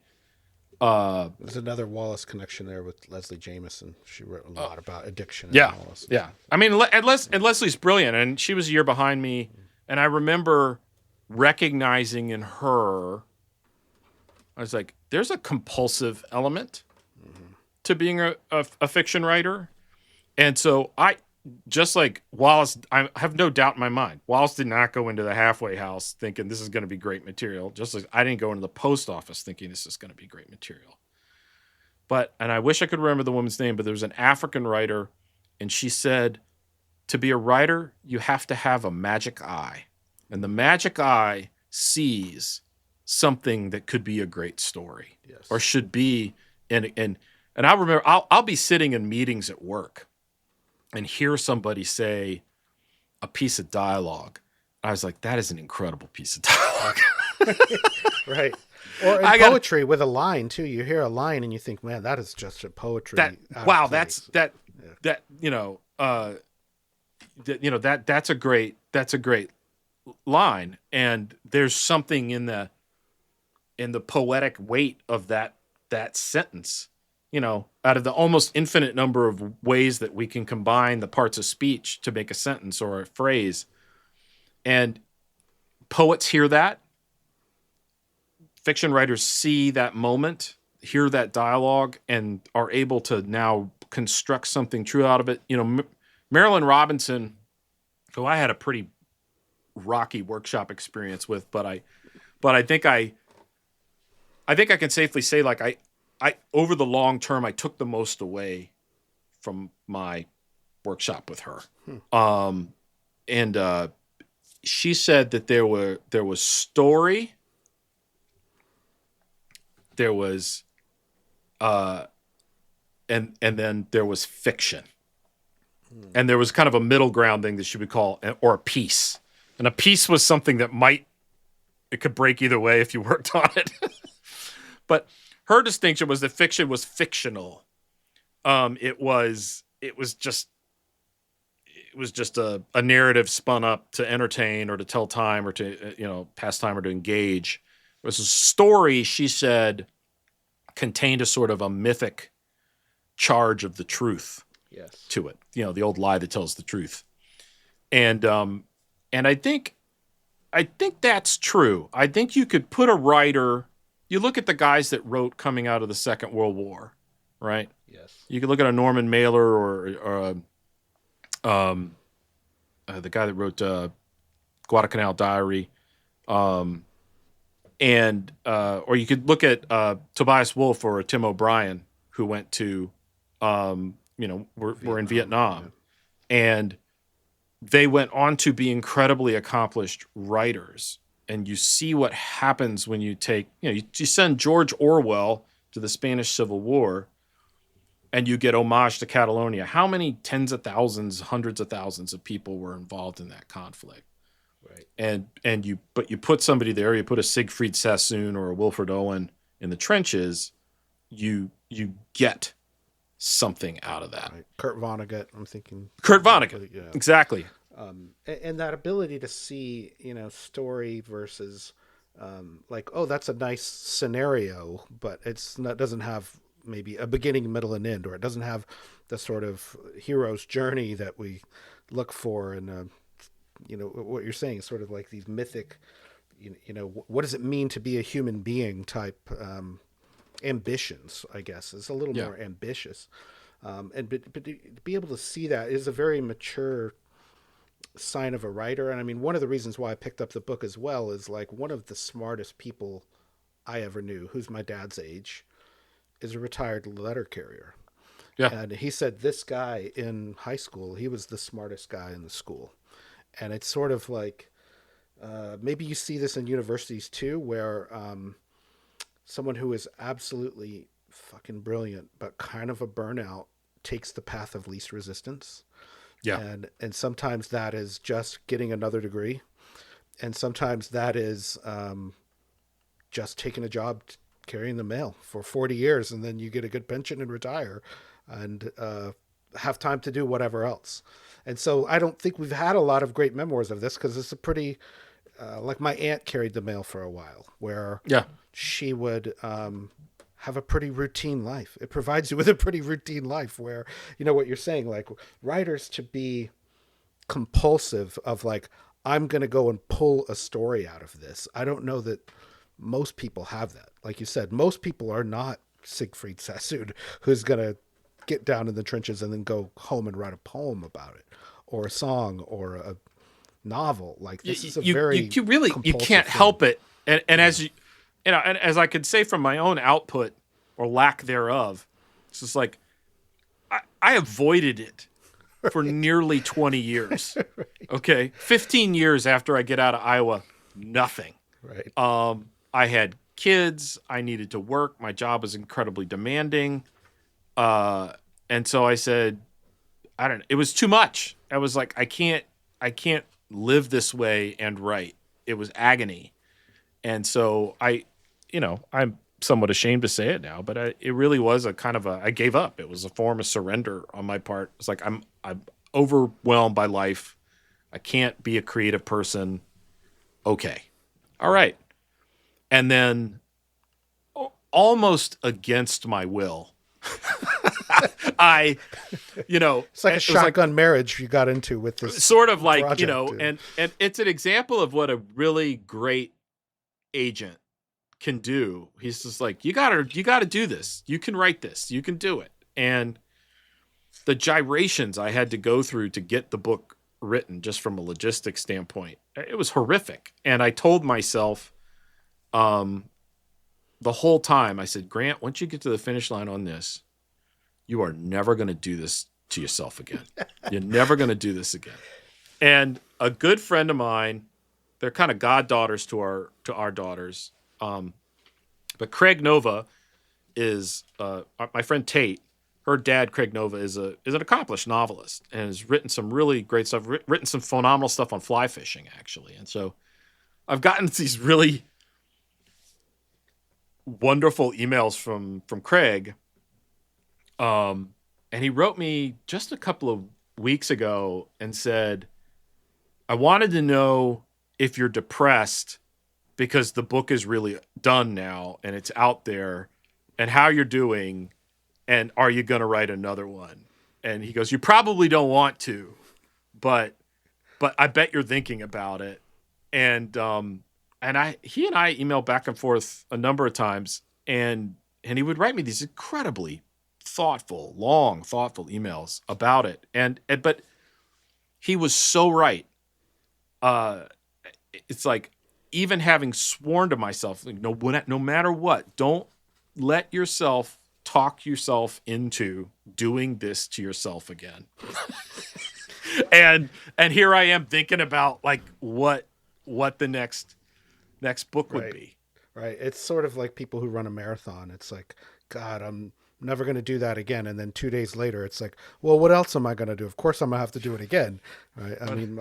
Speaker 1: There's another Wallace connection there with Leslie Jameson. She wrote a lot about addiction.
Speaker 2: Yeah,
Speaker 1: and Wallace.
Speaker 2: Yeah. I mean, and Leslie's brilliant, and she was a year behind me. And I remember recognizing in her, I was like, there's a compulsive element to being a fiction writer. And so just like Wallace, I have no doubt in my mind, Wallace did not go into the Halfway House thinking this is going to be great material. Just like I didn't go into the post office thinking this is going to be great material. And I wish I could remember the woman's name, but there was an African writer, and she said, to be a writer, you have to have a magic eye. And the magic eye sees something that could be a great story. Yes. Or should be. And I remember I'll be sitting in meetings at work and hear somebody say a piece of dialogue. I was like, that is an incredible piece of dialogue.
Speaker 1: Right. Or in poetry with a line too. You hear a line and you think, man, that is just a poetry.
Speaker 2: That's a great line. And there's something in the poetic weight of that sentence, out of the almost infinite number of ways that we can combine the parts of speech to make a sentence or a phrase. And poets hear that. Fiction writers see that moment, hear that dialogue, and are able to now construct something true out of it. Marilyn Robinson, who I had a pretty rocky workshop experience with, but I think I can safely say, like, I over the long term, I took the most away from my workshop with her. And she said that there was story, there was and then there was fiction. And there was kind of a middle ground thing that she would call, or a piece. And a piece was something that it could break either way if you worked on it. But her distinction was that fiction was fictional. It was just a narrative spun up to entertain or to tell time or to, pass time or to engage. It was a story, she said, contained a sort of a mythic charge of the truth. Yes. To it, the old lie that tells the truth, and I think that's true. I think you could put a writer. You look at the guys that wrote coming out of the Second World War, right? Yes. You could look at a Norman Mailer or the guy that wrote Guadalcanal Diary, or you could look at Tobias Wolff or Tim O'Brien, who went to were in Vietnam. And they went on to be incredibly accomplished writers. And you see what happens when you take, you send George Orwell to the Spanish Civil War and you get homage to Catalonia. How many tens of thousands, hundreds of thousands of people were involved in that conflict? Right. But you put somebody there, you put a Siegfried Sassoon or a Wilfred Owen in the trenches, you get something out of that.
Speaker 1: Right. Kurt Vonnegut, I'm thinking.
Speaker 2: Kurt Vonnegut,
Speaker 1: Yeah.
Speaker 2: exactly.
Speaker 1: And that ability to see, story versus like, oh, that's a nice scenario, but doesn't have maybe a beginning, middle, and end, or it doesn't have the sort of hero's journey that we look for in, what you're saying is sort of like these mythic, what does it mean to be a human being type ambitions, I guess. It's a little more ambitious. But to be able to see that is a very mature sign of a writer. And I mean, one of the reasons why I picked up the book as well is like one of the smartest people I ever knew, who's my dad's age, is a retired letter carrier.
Speaker 2: Yeah.
Speaker 1: And he said this guy in high school, he was the smartest guy in the school. And it's sort of like, maybe you see this in universities too, where someone who is absolutely fucking brilliant, but kind of a burnout, takes the path of least resistance.
Speaker 2: Yeah.
Speaker 1: And sometimes that is just getting another degree. And sometimes that is just taking a job carrying the mail for 40 years, and then you get a good pension and retire and have time to do whatever else. And so I don't think we've had a lot of great memoirs of this, because it's a pretty, like my aunt carried the mail for a while, where she would have a pretty routine life. It provides you with a pretty routine life where, what you're saying, like writers to be compulsive of like, I'm going to go and pull a story out of this. I don't know that most people have that. Like you said, most people are not Siegfried Sassoon, who's going to get down in the trenches and then go home and write a poem about it, or a song, or a novel. Like this is a very
Speaker 2: you really you can't
Speaker 1: thing.
Speaker 2: help it. And as and as I could say from my own output or lack thereof, it's just like I avoided it for nearly 20 years.
Speaker 1: Right.
Speaker 2: Okay, 15 years after I get out of Iowa, nothing.
Speaker 1: Right.
Speaker 2: I had kids. I needed to work. My job was incredibly demanding. And so I said, it was too much. I was like, I can't live this way and write. It was agony. And so I'm somewhat ashamed to say it now, but it really was I gave up. It was a form of surrender on my part. It's like, I'm overwhelmed by life. I can't be a creative person. Okay. All right. And then almost against my will,
Speaker 1: it's like a shotgun marriage you got into with this
Speaker 2: sort of like,
Speaker 1: project,
Speaker 2: and it's an example of what a really great agent can do. He's just like, you gotta do this. You can write this. You can do it. And the gyrations I had to go through to get the book written, just from a logistics standpoint, it was horrific. And I told myself, the whole time, I said, Grant, once you get to the finish line on this, you are never going to do this to yourself again. You're never going to do this again. And a good friend of mine, they're kind of goddaughters to our daughters. But Craig Nova is my friend Tate. Her dad, Craig Nova, is an accomplished novelist and has written some really great stuff. Written some phenomenal stuff on fly fishing, actually. And so I've gotten these really wonderful emails from Craig. And he wrote me just a couple of weeks ago and said, I wanted to know if you're depressed because the book is really done now and it's out there, and how you're doing, and are you going to write another one? And he goes, you probably don't want to, but I bet you're thinking about it. And he and I emailed back and forth a number of times, and he would write me these incredibly thoughtful emails about it. But he was so right. It's like, even having sworn to myself, like, no matter what, don't let yourself talk yourself into doing this to yourself again. and here I am thinking about like what the next book would be.
Speaker 1: Right. It's sort of like people who run a marathon. It's like, God, I'm never going to do that again. And then 2 days later, it's like, well, what else am I going to do? Of course, I'm going to have to do it again. Right. I mean,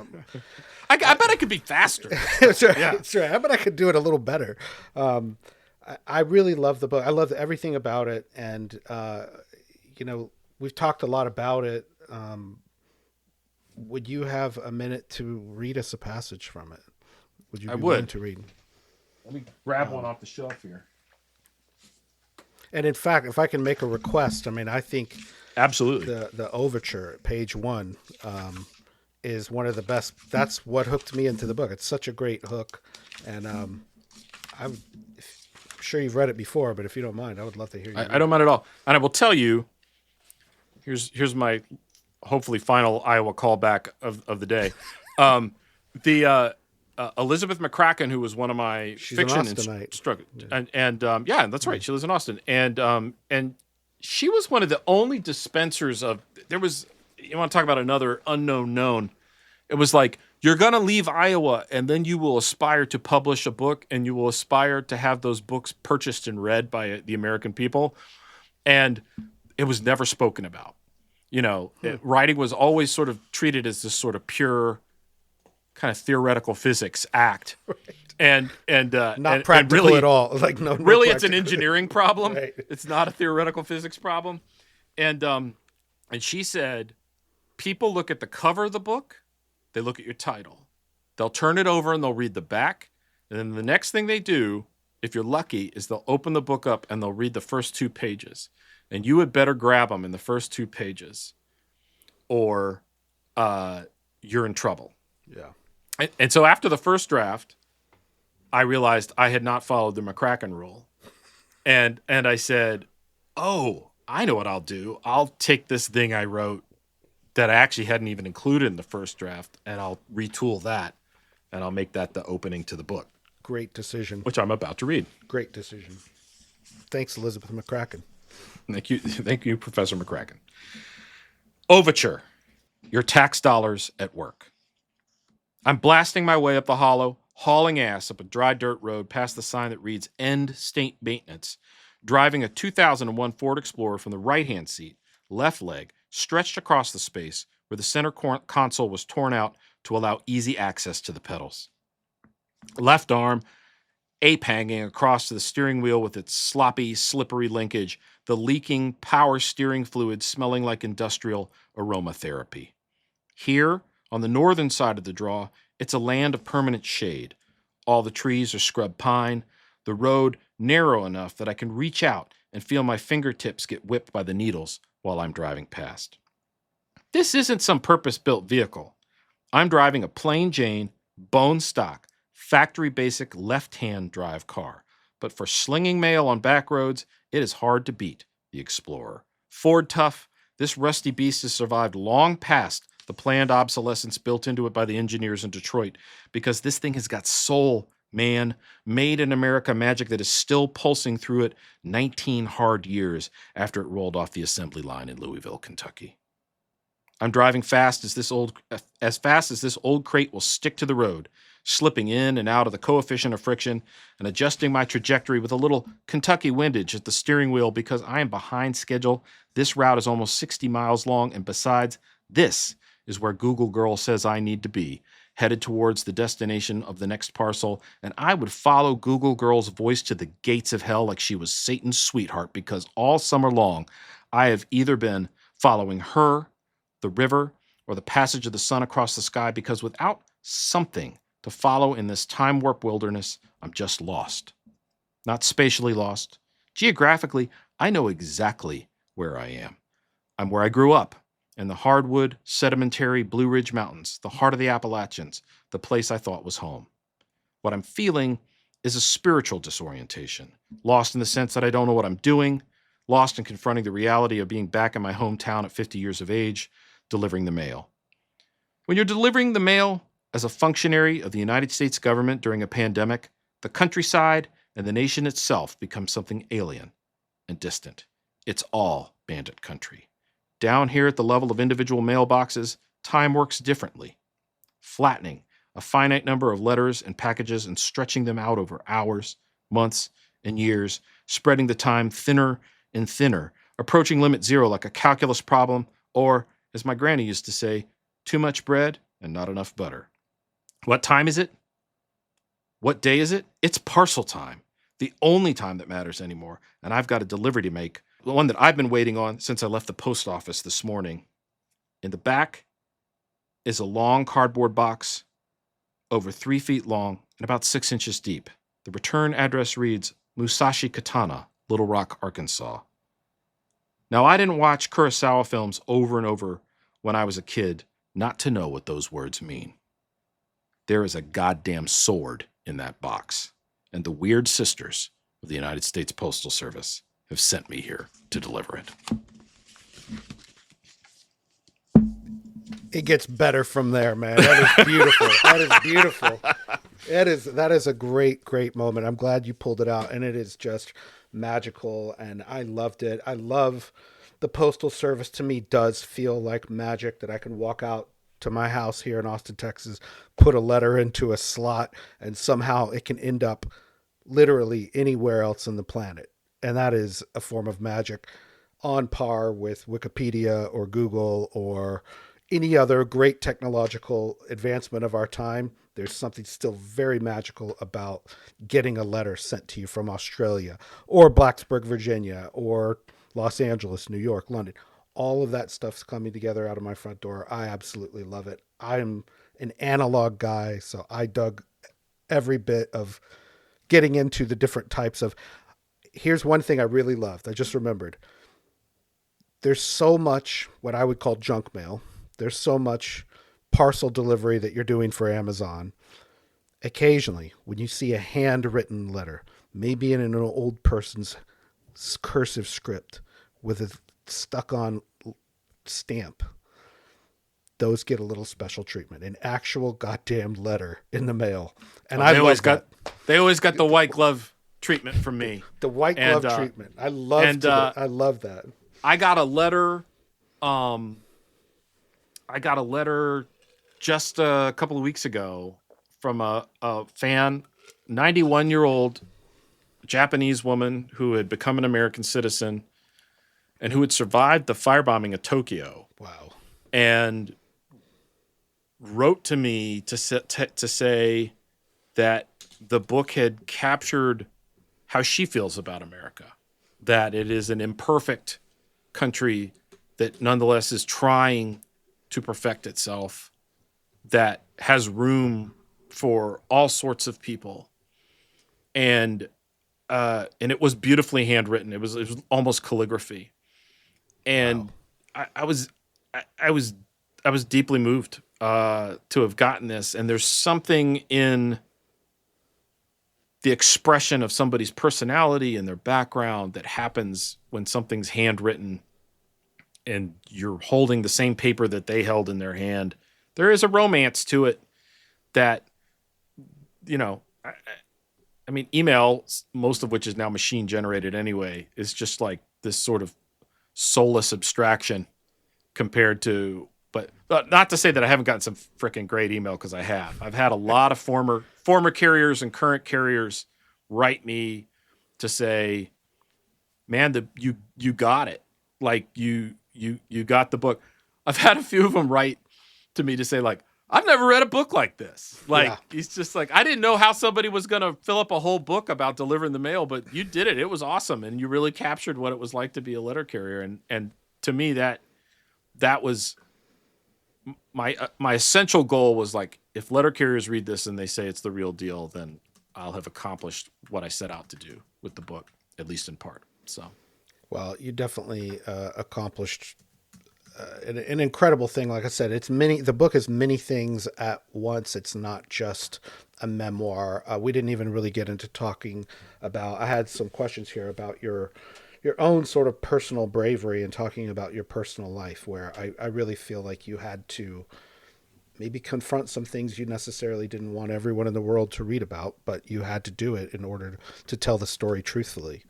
Speaker 2: I bet I could be faster.
Speaker 1: That's right. Yeah. That's right. I bet I could do it a little better. I really love the book. I love everything about it. And, we've talked a lot about it. Would you have a minute to read us a passage from it? Would you
Speaker 2: I
Speaker 1: be willing
Speaker 2: would.
Speaker 1: to read?
Speaker 2: Let me grab one off the shelf here.
Speaker 1: And in fact, if I can make a request, I mean, I think
Speaker 2: Absolutely.
Speaker 1: the overture, page 1, is one of the best. That's what hooked me into the book. It's such a great hook, and I'm sure you've read it before, but if you don't mind, I would love to hear you.
Speaker 2: I don't mind at all. And I will tell you, here's my hopefully final Iowa callback of the day. The Elizabeth McCracken, who was one of my fiction instructors, and yeah, that's right. She lives in Austin, and she was one of the only dispensers of. There was, you want to talk about another unknown known? It was like, you're going to leave Iowa, and then you will aspire to publish a book, and you will aspire to have those books purchased and read by the American people, and it was never spoken about. Writing was always sort of treated as this sort of pure kind of theoretical physics act. Right. And
Speaker 1: not practical
Speaker 2: really,
Speaker 1: at all. Like no
Speaker 2: really, it's an engineering problem.
Speaker 1: Right.
Speaker 2: It's not a theoretical physics problem. And she said, people look at the cover of the book, they look at your title, they'll turn it over and they'll read the back, and then the next thing they do, if you're lucky, is they'll open the book up and they'll read the first 2 pages. And you had better grab them in the first 2 pages, or you're in trouble.
Speaker 1: Yeah.
Speaker 2: And so after the first draft, I realized I had not followed the McCracken rule. And I said, oh, I know what I'll do. I'll take this thing I wrote that I actually hadn't even included in the first draft, and I'll retool that, and I'll make that the opening to the book.
Speaker 1: Great decision.
Speaker 2: Which I'm about to read.
Speaker 1: Great decision. Thanks, Elizabeth McCracken.
Speaker 2: Thank you, Professor McCracken. Overture. Your tax dollars at work. I'm blasting my way up the hollow, hauling ass up a dry dirt road past the sign that reads End State Maintenance, driving a 2001 Ford Explorer from the right-hand seat, left leg, stretched across the space where the center console was torn out to allow easy access to the pedals. Left arm, ape hanging across to the steering wheel with its sloppy, slippery linkage, the leaking power steering fluid smelling like industrial aromatherapy. Here, on the northern side of the draw, it's a land of permanent shade. All the trees are scrub pine, the road narrow enough that I can reach out and feel my fingertips get whipped by the needles while I'm driving past. This isn't some purpose-built vehicle. I'm driving a plain Jane, bone stock, factory basic left-hand drive car. But for slinging mail on back roads, it is hard to beat the Explorer. Ford tough, this rusty beast has survived long past the planned obsolescence built into it by the engineers in Detroit, because this thing has got soul, man, made in America magic that is still pulsing through it 19 hard years after it rolled off the assembly line in Louisville, Kentucky. I'm driving fast as this old crate will stick to the road, slipping in and out of the coefficient of friction and adjusting my trajectory with a little Kentucky windage at the steering wheel because I am behind schedule. This route is almost 60 miles long, and besides, this is where Google Girl says I need to be, headed towards the destination of the next parcel, and I would follow Google Girl's voice to the gates of hell like she was Satan's sweetheart, because all summer long I have either been following her, the river, or the passage of the sun across the sky, because without something to follow in this time warp wilderness, I'm just lost. Not spatially lost. Geographically, I know exactly where I am. I'm where I grew up, in the hardwood, sedimentary Blue Ridge Mountains, the heart of the Appalachians, the place I thought was home. What I'm feeling is a spiritual disorientation, lost in the sense that I don't know what I'm doing, lost in confronting the reality of being back in my hometown at 50 years of age, delivering the mail. When you're delivering the mail as a functionary of the United States government during a pandemic, the countryside and the nation itself become something alien and distant. It's all bandit country. Down here at the level of individual mailboxes, time works differently, flattening a finite number of letters and packages and stretching them out over hours, months, and years, spreading the time thinner and thinner, approaching limit zero like a calculus problem, or, as my granny used to say, too much bread and not enough butter. What time is it? What day is it? It's parcel time, the only time that matters anymore, and I've got a delivery to make one that I've been waiting on since I left the post office this morning. In the back is a long cardboard box over 3 feet long and about 6 inches deep. The return address reads Musashi Katana, Little Rock, Arkansas. Now, I didn't watch Kurosawa films over and over when I was a kid not to know what those words mean. There is a goddamn sword in that box, and the weird sisters of the United States Postal Service have sent me here to deliver it.
Speaker 1: It gets better from there, man. That is beautiful. That is beautiful. That is a great, great moment. I'm glad you pulled it out, and it is just magical, and I loved it. I love the Postal Service. To me, does feel like magic, that I can walk out to my house here in Austin, Texas, put a letter into a slot, and somehow it can end up literally anywhere else on the planet. And that is a form of magic on par with Wikipedia or Google or any other great technological advancement of our time. There's something still very magical about getting a letter sent to you from Australia or Blacksburg, Virginia, or Los Angeles, New York, London. All of that stuff's coming together out of my front door. I absolutely love it. I'm an analog guy, so I dug every bit of getting into the different types of... Here's one thing I really loved. I just remembered. There's so much what I would call junk mail. There's so much parcel delivery that you're doing for Amazon. Occasionally, when you see a handwritten letter, maybe in an old person's cursive script with a stuck-on stamp, those get a little special treatment. An actual goddamn letter in the mail. And
Speaker 2: they always got the white glove treatment from me.
Speaker 1: The white glove treatment. I love that.
Speaker 2: I got a letter. Just a couple of weeks ago from a fan, 91-year-old Japanese woman who had become an American citizen and who had survived the firebombing of Tokyo.
Speaker 1: Wow.
Speaker 2: And wrote to me to say that the book had captured how she feels about America, that it is an imperfect country that nonetheless is trying to perfect itself, that has room for all sorts of people. And it was beautifully handwritten. It was almost calligraphy. And wow. I was deeply moved to have gotten this. And there's something in the expression of somebody's personality and their background that happens when something's handwritten and you're holding the same paper that they held in their hand. There is a romance to it that, I mean, email, most of which is now machine generated anyway, is just like this sort of soulless abstraction compared to, but not to say that I haven't gotten some freaking great email, because I have. I've had a lot of former carriers and current carriers write me to say, man, you got it. Like you got the book. I've had a few of them write to me to say, like, I've never read a book like this. Like, He's just like, I didn't know how somebody was going to fill up a whole book about delivering the mail, but you did it. It was awesome. And you really captured what it was like to be a letter carrier. And to me, that was my essential goal was like, if letter carriers read this and they say it's the real deal, then I'll have accomplished what I set out to do with the book, at least in part. So,
Speaker 1: well, you definitely accomplished an incredible thing. Like I said, the book is many things at once. It's not just a memoir. We didn't even really get into talking about, I had some questions here about your own sort of personal bravery and talking about your personal life, where I really feel like you had to maybe confront some things you necessarily didn't want everyone in the world to read about, but you had to do it in order to tell the story truthfully.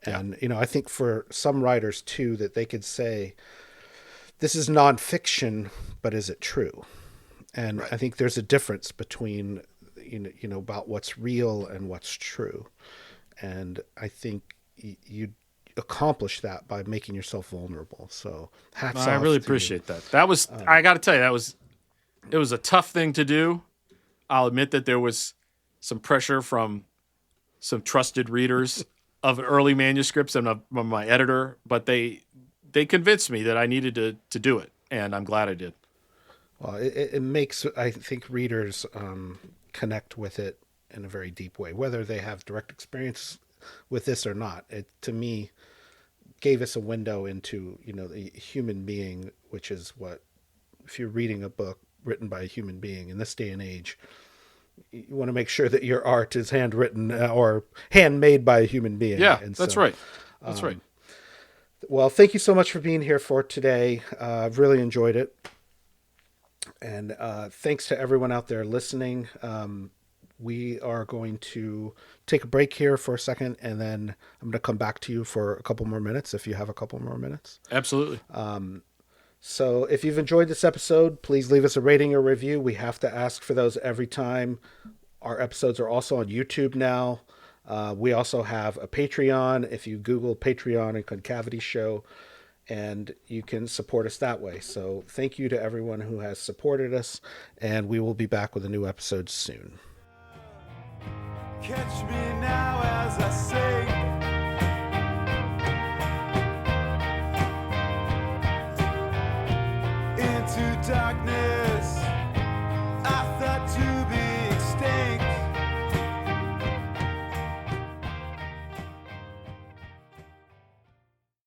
Speaker 1: And, I think for some writers too, that they could say, this is nonfiction, but is it true? And right. I think there's a difference between, about what's real and what's true. And I think you accomplish that by making yourself vulnerable. So hats off.
Speaker 2: I really appreciate that. That was, I got to tell you, it was a tough thing to do. I'll admit that there was some pressure from some trusted readers of early manuscripts and of my editor, but they convinced me that I needed to do it, and I'm glad I did.
Speaker 1: Well, it makes, I think, readers connect with it in a very deep way, whether they have direct experience with this or not. It, to me, gave us a window into, the human being, which is what, if you're reading a book written by a human being in this day and age, you want to make sure that your art is handwritten or handmade by a human being.
Speaker 2: Yeah,
Speaker 1: and
Speaker 2: that's right. That's right.
Speaker 1: Well, thank you so much for being here for today. I've really enjoyed it. And thanks to everyone out there listening. We are going to take a break here for a second, and then I'm going to come back to you for a couple more minutes if you have a couple more minutes.
Speaker 2: Absolutely.
Speaker 1: So if you've enjoyed this episode, please leave us a rating or review. We have to ask for those every time. Our episodes are also on YouTube now. We also have a Patreon. If you Google Patreon and Concavity Show, and you can support us that way. So thank you to everyone who has supported us, and we will be back with a new episode soon. Catch me now as I sing into darkness.